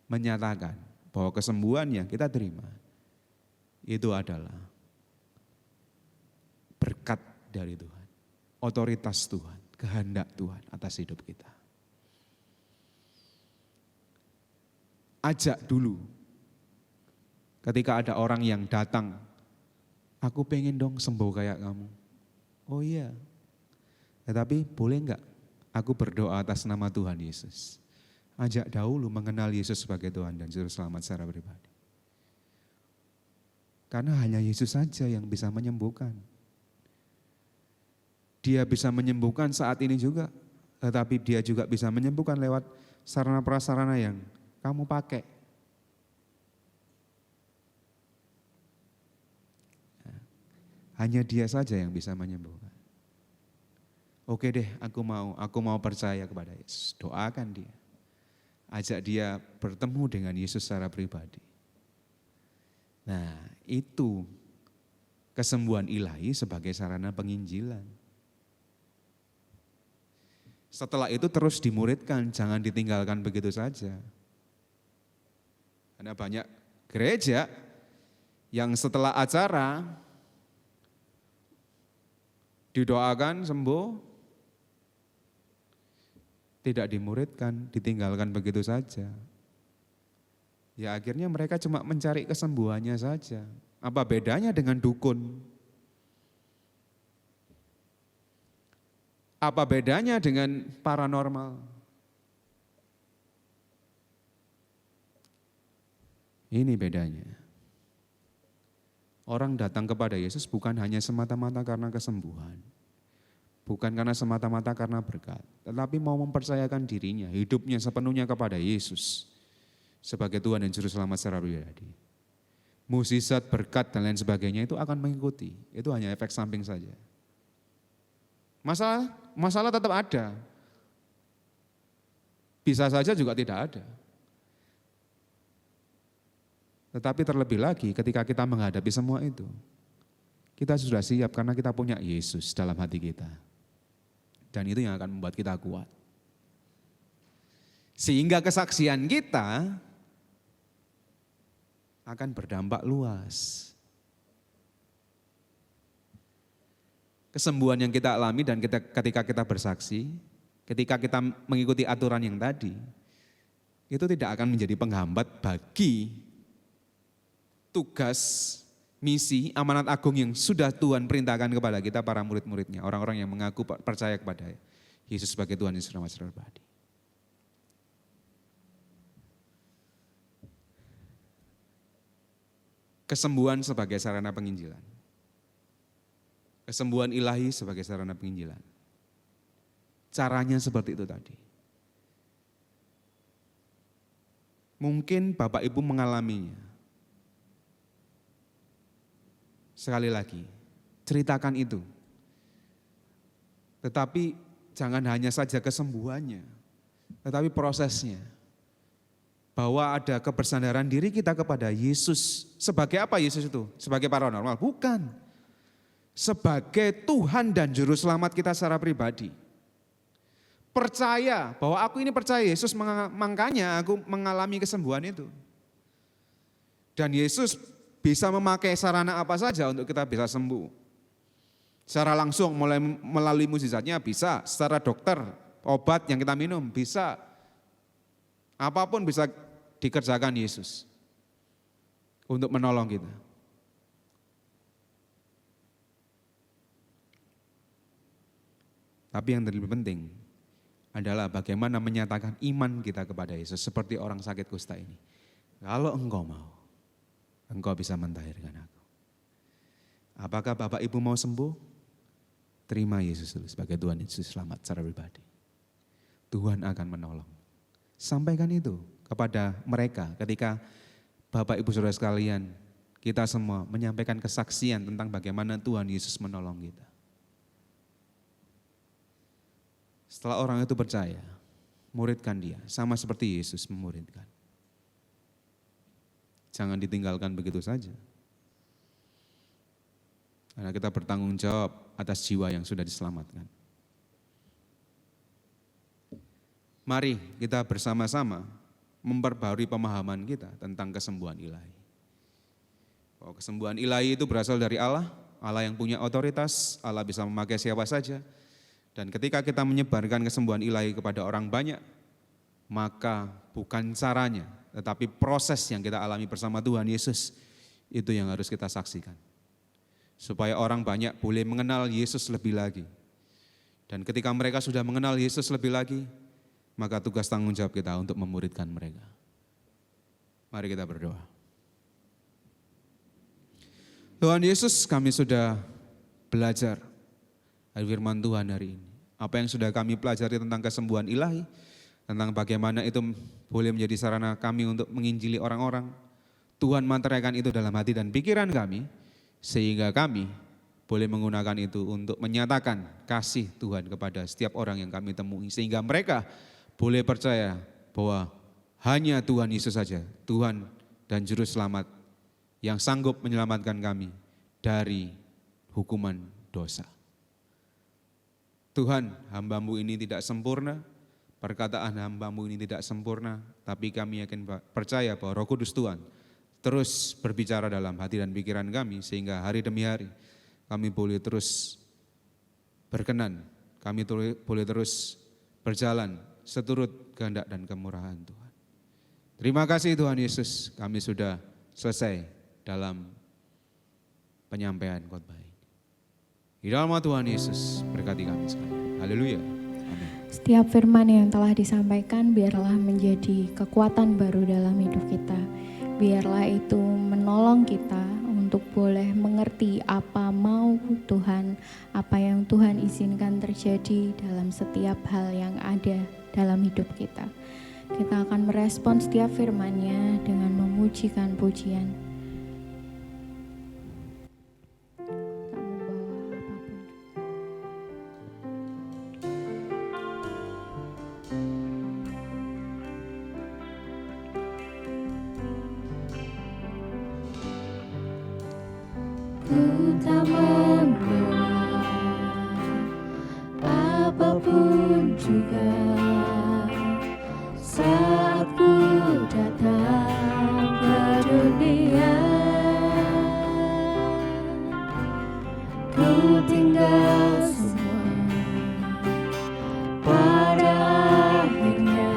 menyatakan bahwa kesembuhan yang kita terima itu adalah berkat dari Tuhan, otoritas Tuhan, kehendak Tuhan atas hidup kita. Ajak dulu ketika ada orang yang datang, aku pengen dong sembuh kayak kamu. Oh iya, tetapi boleh enggak aku berdoa atas nama Tuhan Yesus. Ajak dahulu mengenal Yesus sebagai Tuhan dan Juru Selamat secara pribadi. Karena hanya Yesus saja yang bisa menyembuhkan. Dia bisa menyembuhkan saat ini juga, tetapi dia juga bisa menyembuhkan lewat sarana prasarana yang kamu pakai. Hanya dia saja yang bisa menyembuhkan. Oke deh, aku mau percaya kepada Yesus. Doakan dia. Ajak dia bertemu dengan Yesus secara pribadi. Nah, itu kesembuhan ilahi sebagai sarana penginjilan. Setelah itu terus dimuridkan, jangan ditinggalkan begitu saja. Ada banyak gereja yang setelah acara didoakan sembuh, tidak dimuridkan, ditinggalkan begitu saja. Ya akhirnya mereka cuma mencari kesembuhannya saja. Apa bedanya dengan dukun? Apa bedanya dengan paranormal? Ini bedanya. Orang datang kepada Yesus bukan hanya semata-mata karena kesembuhan. Bukan karena semata-mata karena berkat. Tetapi mau mempercayakan dirinya, hidupnya sepenuhnya kepada Yesus. Sebagai Tuhan dan Juru Selamat secara pribadi. Mukjizat, berkat dan lain sebagainya itu akan mengikuti. Itu hanya efek samping saja. Masalah tetap ada. Bisa saja juga tidak ada. Tetapi terlebih lagi ketika kita menghadapi semua itu, kita sudah siap karena kita punya Yesus dalam hati kita. Dan itu yang akan membuat kita kuat. Sehingga kesaksian kita akan berdampak luas. Kesembuhan yang kita alami dan ketika kita bersaksi, ketika kita mengikuti aturan yang tadi, itu tidak akan menjadi penghambat bagi tugas, misi, amanat agung yang sudah Tuhan perintahkan kepada kita para murid-muridnya, orang-orang yang mengaku percaya kepada Yesus sebagai Tuhan Yesus Selamat secara pribadi. Kesembuhan sebagai sarana penginjilan. Kesembuhan ilahi sebagai sarana penginjilan. Caranya seperti itu tadi. Mungkin Bapak Ibu mengalaminya. Sekali lagi, ceritakan itu. Tetapi jangan hanya saja kesembuhannya, tetapi prosesnya. Bahwa ada kebersandaran diri kita kepada Yesus. Sebagai apa Yesus itu? Sebagai paranormal? Bukan. Sebagai Tuhan dan Juru Selamat kita secara pribadi. percaya bahwa aku ini percaya Yesus, makanya aku mengalami kesembuhan itu. Dan Yesus bisa memakai sarana apa saja untuk kita bisa sembuh. Secara langsung melalui mukjizatnya bisa, secara dokter, obat yang kita minum bisa. Apapun bisa dikerjakan Yesus untuk menolong kita. Tapi yang lebih penting adalah bagaimana menyatakan iman kita kepada Yesus seperti orang sakit kusta ini. Kalau engkau mau, engkau bisa mentahirkan aku. Apakah Bapak Ibu mau sembuh? Terima Yesus dulu sebagai Tuhan Yesus selamat secara pribadi. Tuhan akan menolong. Sampaikan itu kepada mereka ketika Bapak Ibu Saudara sekalian, kita semua menyampaikan kesaksian tentang bagaimana Tuhan Yesus menolong kita. Setelah orang itu percaya, muridkan dia, sama seperti Yesus memuridkan. Jangan ditinggalkan begitu saja. Karena kita bertanggung jawab atas jiwa yang sudah diselamatkan. Mari kita bersama-sama memperbarui pemahaman kita tentang kesembuhan ilahi. Bahwa kesembuhan ilahi itu berasal dari Allah, Allah yang punya otoritas, Allah bisa memakai siapa saja. Dan ketika kita menyebarkan kesembuhan ilahi kepada orang banyak, maka bukan caranya, tetapi proses yang kita alami bersama Tuhan Yesus, itu yang harus kita saksikan. Supaya orang banyak boleh mengenal Yesus lebih lagi. Dan ketika mereka sudah mengenal Yesus lebih lagi, maka tugas tanggung jawab kita untuk memuridkan mereka. Mari kita berdoa. Tuhan Yesus, kami sudah belajar dari firman Tuhan hari ini. Apa yang sudah kami pelajari tentang kesembuhan ilahi, tentang bagaimana itu boleh menjadi sarana kami untuk menginjili orang-orang. Tuhan manteraikan itu dalam hati dan pikiran kami, sehingga kami boleh menggunakan itu untuk menyatakan kasih Tuhan kepada setiap orang yang kami temui. Sehingga mereka boleh percaya bahwa hanya Tuhan Yesus saja, Tuhan dan Juru Selamat yang sanggup menyelamatkan kami dari hukuman dosa. Tuhan, hamba-Mu ini tidak sempurna, perkataan hamba-Mu ini tidak sempurna, tapi kami yakin percaya bahwa Roh Kudus Tuhan terus berbicara dalam hati dan pikiran kami, sehingga hari demi hari kami boleh terus berkenan, kami boleh terus berjalan seturut kehendak dan kemurahan Tuhan. Terima kasih Tuhan Yesus, kami sudah selesai dalam penyampaian khotbah ini. Di dalam nama Tuhan Yesus, berkati kami sekalian. Haleluya. Amin. Setiap firman yang telah disampaikan biarlah menjadi kekuatan baru dalam hidup kita. Biarlah itu menolong kita untuk boleh mengerti apa mau Tuhan, apa yang Tuhan izinkan terjadi dalam setiap hal yang ada dalam hidup kita. Kita akan merespon setiap firman-Nya dengan memujikan pujian. Ku tak membawa apapun juga saat ku datang ke dunia. Ku tinggal semua pada akhirnya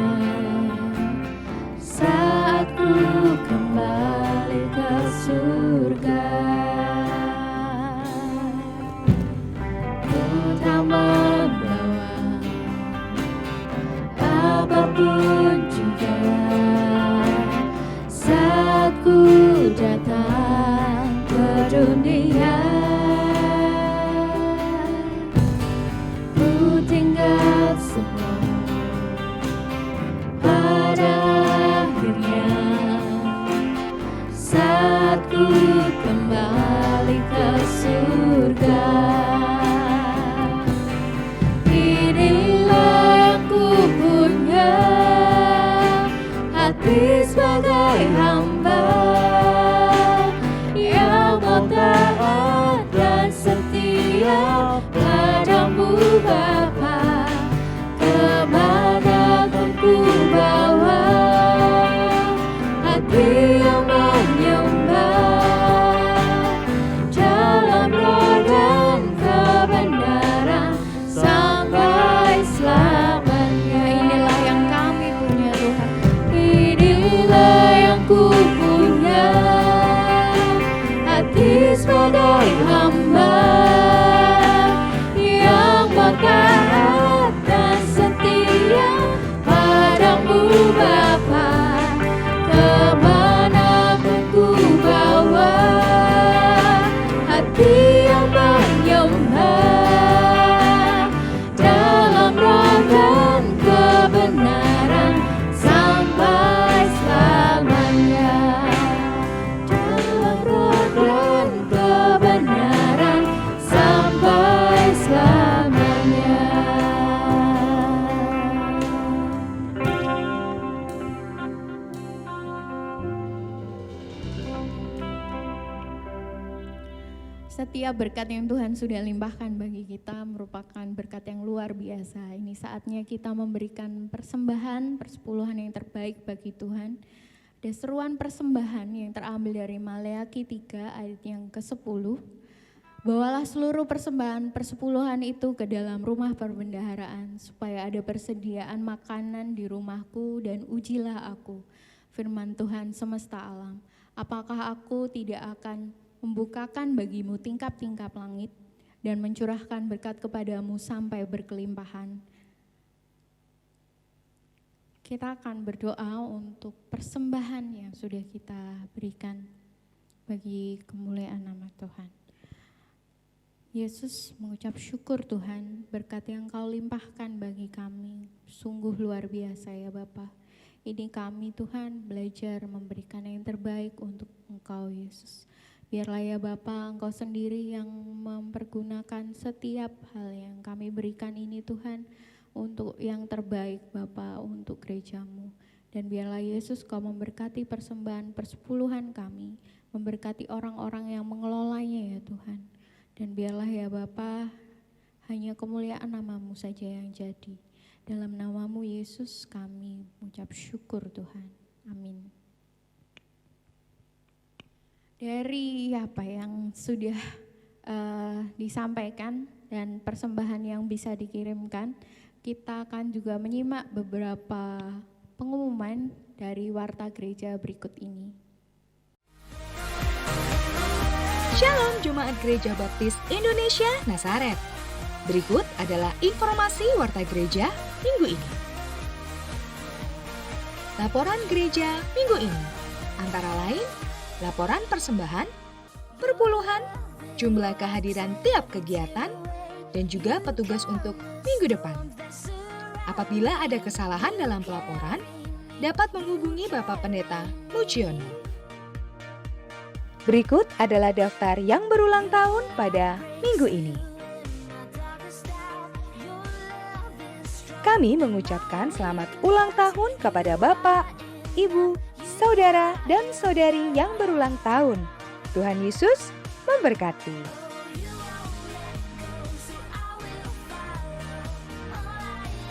saat ku kembali ke surga. Apapun juga saat ku datang ke dunia, ku tinggal semua pada akhirnya saat ku kembali ke surga. Hati sebagai hamba yang mau taat dan setia padamu Bapa. Setiap berkat yang Tuhan sudah limpahkan bagi kita merupakan berkat yang luar biasa. Ini saatnya kita memberikan persembahan, persepuluhan yang terbaik bagi Tuhan. Ada seruan persembahan yang terambil dari Maleakhi 3 ayat yang ke-10. Bawalah seluruh persembahan persepuluhan itu ke dalam rumah perbendaharaan, supaya ada persediaan makanan di rumahku, dan ujilah aku, firman Tuhan semesta alam. Apakah aku tidak akan membukakan bagimu tingkap-tingkap langit dan mencurahkan berkat kepadamu sampai berkelimpahan. Kita akan berdoa untuk persembahan yang sudah kita berikan bagi kemuliaan nama Tuhan. Yesus mengucap syukur Tuhan, berkat yang Kau limpahkan bagi kami sungguh luar biasa ya Bapa. Ini kami Tuhan belajar memberikan yang terbaik untuk Engkau Yesus. Biarlah ya Bapa, Engkau sendiri yang mempergunakan setiap hal yang kami berikan ini Tuhan untuk yang terbaik Bapa, untuk gerejamu. Dan biarlah Yesus Kau memberkati persembahan persepuluhan kami, memberkati orang-orang yang mengelolanya ya Tuhan. Dan biarlah ya Bapa, hanya kemuliaan nama-Mu saja yang jadi. Dalam nama-Mu Yesus kami mengucap syukur Tuhan. Amin. Dari apa yang sudah disampaikan dan persembahan yang bisa dikirimkan, kita akan juga menyimak beberapa pengumuman dari warta gereja berikut ini. Shalom Jemaat Gereja Baptis Indonesia Nazaret. Berikut adalah informasi warta gereja minggu ini. Laporan gereja minggu ini antara lain laporan persembahan, perpuluhan, jumlah kehadiran tiap kegiatan, dan juga petugas untuk minggu depan. Apabila ada kesalahan dalam pelaporan, dapat menghubungi Bapak Pendeta Mujiono. Berikut adalah daftar yang berulang tahun pada minggu ini. Kami mengucapkan selamat ulang tahun kepada Bapak, Ibu, saudara dan saudari yang berulang tahun. Tuhan Yesus memberkati.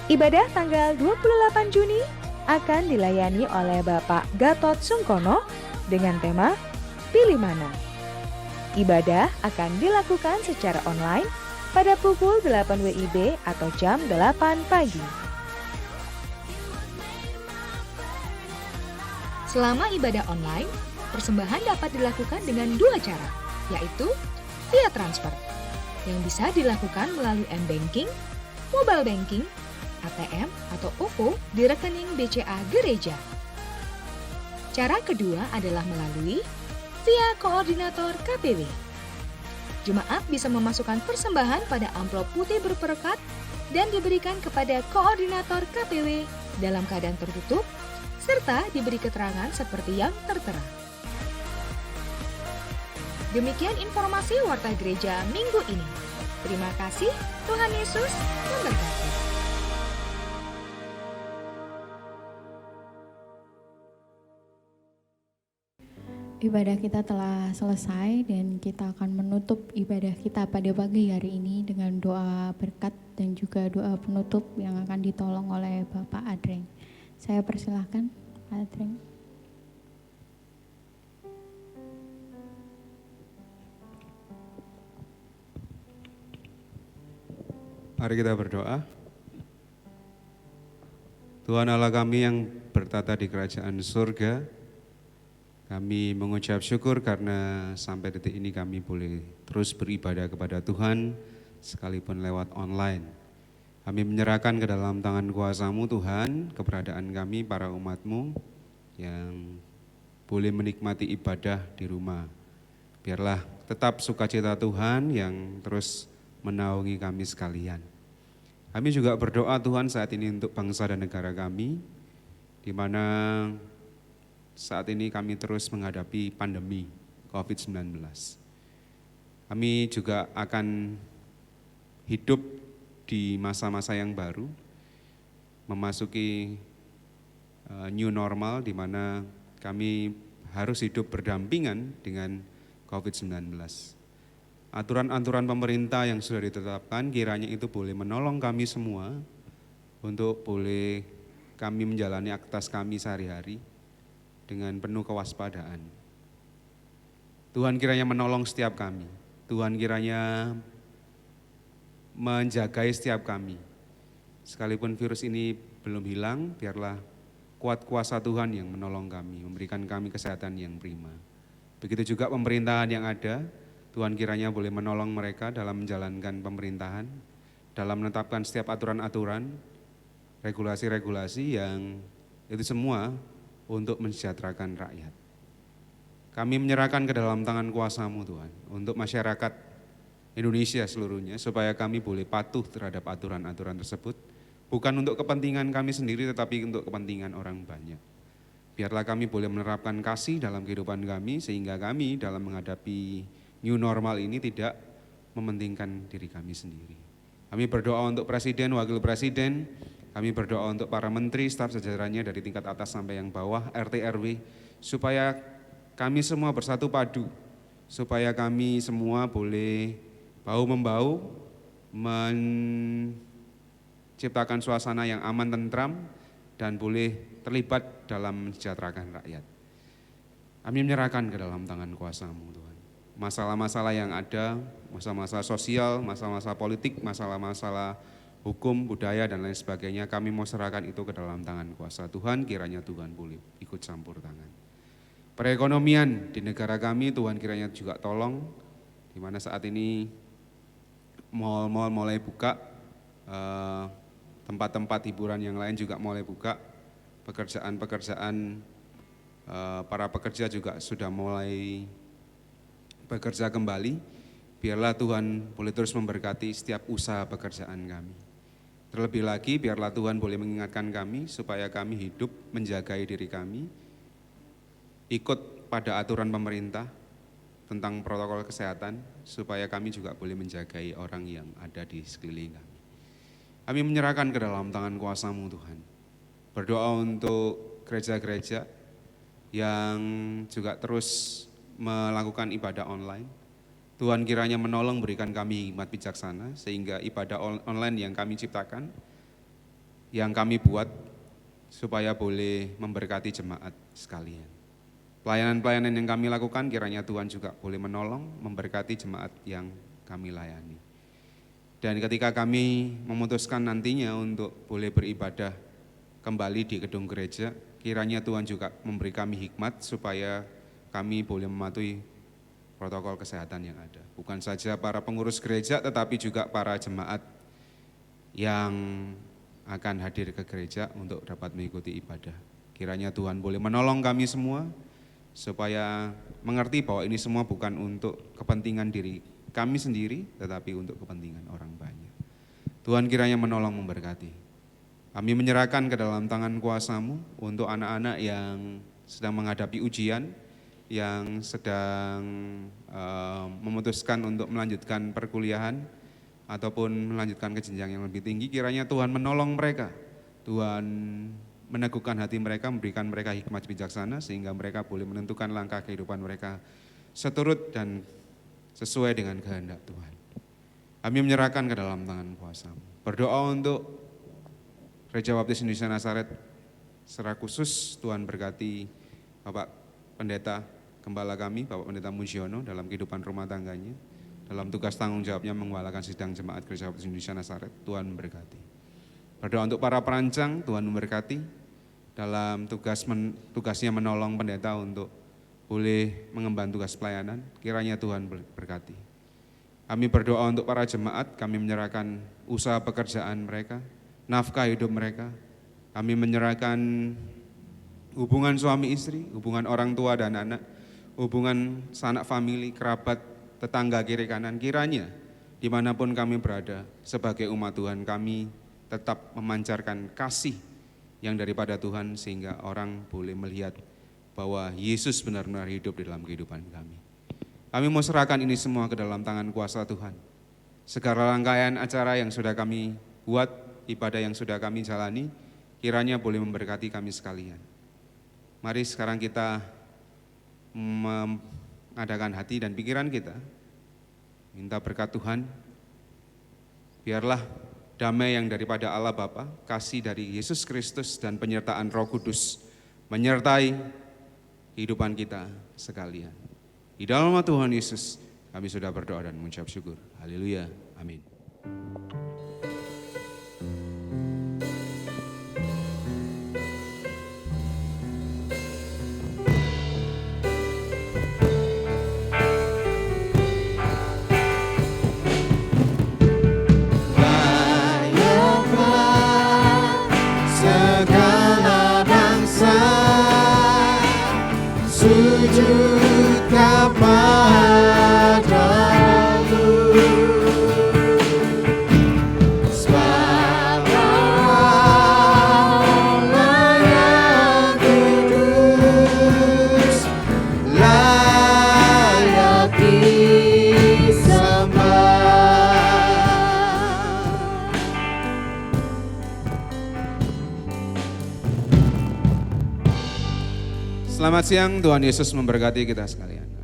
Ibadah tanggal 28 Juni akan dilayani oleh Bapak Gatot Sungkono dengan tema Pilih Mana. Ibadah akan dilakukan secara online pada pukul 8 WIB atau jam 8 pagi. Selama ibadah online, persembahan dapat dilakukan dengan dua cara, yaitu via transfer, yang bisa dilakukan melalui M-Banking, Mobile Banking, ATM, atau OVO di rekening BCA Gereja. Cara kedua adalah melalui via koordinator KPW. Jemaat bisa memasukkan persembahan pada amplop putih berperekat dan diberikan kepada koordinator KPW dalam keadaan tertutup, serta diberi keterangan seperti yang tertera. Demikian informasi warta gereja minggu ini. Terima kasih, Tuhan Yesus memberkati. Ibadah kita telah selesai dan kita akan menutup ibadah kita pada pagi hari ini dengan doa berkat dan juga doa penutup yang akan ditolong oleh Bapak Adreng. Saya persilahkan Pak Adreng. Mari kita berdoa. Tuhan Allah kami yang bertata di kerajaan surga, kami mengucap syukur karena sampai detik ini kami boleh terus beribadah kepada Tuhan sekalipun lewat online. Kami menyerahkan ke dalam tangan kuasa-Mu Tuhan, keberadaan kami para umat-Mu yang boleh menikmati ibadah di rumah. Biarlah tetap sukacita Tuhan yang terus menaungi kami sekalian. Kami juga berdoa Tuhan saat ini untuk bangsa dan negara kami, di mana saat ini kami terus menghadapi pandemi COVID-19. Kami juga akan hidup di masa-masa yang baru, memasuki new normal di mana kami harus hidup berdampingan dengan COVID-19. aturan-aturan pemerintah yang sudah ditetapkan kiranya itu boleh menolong kami semua untuk boleh kami menjalani aktivitas kami sehari-hari dengan penuh kewaspadaan. Tuhan kiranya menolong setiap kami. Tuhan kiranya menjagai setiap kami. Sekalipun virus ini belum hilang, biarlah kuat kuasa Tuhan yang menolong kami, memberikan kami kesehatan yang prima. Begitu juga pemerintahan yang ada, Tuhan kiranya boleh menolong mereka dalam menjalankan pemerintahan, dalam menetapkan setiap aturan-aturan, regulasi-regulasi yang itu semua untuk mensejahterakan rakyat. Kami menyerahkan ke dalam tangan kuasa-Mu Tuhan, untuk masyarakat Indonesia seluruhnya, supaya kami boleh patuh terhadap aturan-aturan tersebut, bukan untuk kepentingan kami sendiri, tetapi untuk kepentingan orang banyak. Biarlah kami boleh menerapkan kasih dalam kehidupan kami, sehingga kami dalam menghadapi new normal ini tidak mementingkan diri kami sendiri. Kami berdoa untuk Presiden, Wakil Presiden, kami berdoa untuk para menteri, staf jajarannya dari tingkat atas sampai yang bawah, RT RW, supaya kami semua bersatu padu, supaya kami semua boleh bahu-membahu menciptakan suasana yang aman, tentram, dan boleh terlibat dalam mensejahterakan rakyat. Kami menyerahkan ke dalam tangan kuasa-Mu Tuhan. Masalah-masalah yang ada, masalah-masalah sosial, masalah-masalah politik, masalah-masalah hukum, budaya, dan lain sebagainya, kami mau serahkan itu ke dalam tangan kuasa Tuhan, kiranya Tuhan boleh ikut campur tangan. Perekonomian di negara kami, Tuhan kiranya juga tolong, di mana saat ini mal-mal mulai buka, tempat-tempat hiburan yang lain juga mulai buka, pekerjaan-pekerjaan para pekerja juga sudah mulai bekerja kembali. Biarlah Tuhan boleh terus memberkati setiap usaha pekerjaan kami. Terlebih lagi biarlah Tuhan boleh mengingatkan kami supaya kami hidup menjagai diri kami, ikut pada aturan pemerintah tentang protokol kesehatan, supaya kami juga boleh menjagai orang yang ada di sekeliling kami. Kami menyerahkan ke dalam tangan kuasa-Mu Tuhan. Berdoa untuk gereja-gereja yang juga terus melakukan ibadah online. Tuhan kiranya menolong, berikan kami hikmat bijaksana, sehingga ibadah online yang kami ciptakan, yang kami buat, supaya boleh memberkati jemaat sekalian. Pelayanan-pelayanan yang kami lakukan kiranya Tuhan juga boleh menolong, memberkati jemaat yang kami layani. Dan ketika kami memutuskan nantinya untuk boleh beribadah kembali di gedung gereja, kiranya Tuhan juga memberi kami hikmat supaya kami boleh mematuhi protokol kesehatan yang ada. Bukan saja para pengurus gereja, tetapi juga para jemaat yang akan hadir ke gereja untuk dapat mengikuti ibadah. Kiranya Tuhan boleh menolong kami semua, supaya mengerti bahwa ini semua bukan untuk kepentingan diri kami sendiri, tetapi untuk kepentingan orang banyak. Tuhan kiranya menolong, memberkati. Kami menyerahkan ke dalam tangan kuasa-Mu untuk anak-anak yang sedang menghadapi ujian, yang sedang memutuskan untuk melanjutkan perkuliahan ataupun melanjutkan ke jenjang yang lebih tinggi. Kiranya Tuhan menolong mereka, Tuhan meneguhkan hati mereka, memberikan mereka hikmat bijaksana, sehingga mereka boleh menentukan langkah kehidupan mereka seturut dan sesuai dengan kehendak Tuhan. Kami menyerahkan ke dalam tangan kuasa-Mu. Berdoa untuk Gereja Baptis Indonesia Nazaret secara khusus, Tuhan berkati Bapak Pendeta Gembala kami, Bapak Pendeta Mujiono, dalam kehidupan rumah tangganya, dalam tugas tanggung jawabnya menggembalakan sidang jemaat Gereja Baptis Indonesia Nazaret. Tuhan memberkati. Berdoa untuk para perancang, Tuhan memberkati dalam tugasnya menolong pendeta untuk boleh mengemban tugas pelayanan. Kiranya Tuhan berkati. Kami berdoa untuk para jemaat, kami menyerahkan usaha pekerjaan mereka, nafkah hidup mereka. Kami menyerahkan hubungan suami istri, hubungan orang tua dan anak, hubungan sanak famili, kerabat, tetangga kiri kanan. Kiranya dimanapun kami berada sebagai umat Tuhan, kami tetap memancarkan kasih yang daripada Tuhan, sehingga orang boleh melihat bahwa Yesus benar-benar hidup di dalam kehidupan kami. Kami mau serahkan ini semua ke dalam tangan kuasa Tuhan. Segala rangkaian acara yang sudah kami buat, ibadah yang sudah kami jalani, kiranya boleh memberkati kami sekalian. Mari sekarang kita mengadakan hati dan pikiran kita Minta berkat Tuhan, biarlah damai yang daripada Allah Bapa, kasih dari Yesus Kristus dan penyertaan Roh Kudus menyertai kehidupan kita sekalian. Di dalam nama Tuhan Yesus kami sudah berdoa dan mengucap syukur. Haleluya. Amin. Segala bangsa sujud kepadamu, sebab Allah yang kudus layak disembah. Selamat siang, Tuhan Yesus memberkati kita sekalian.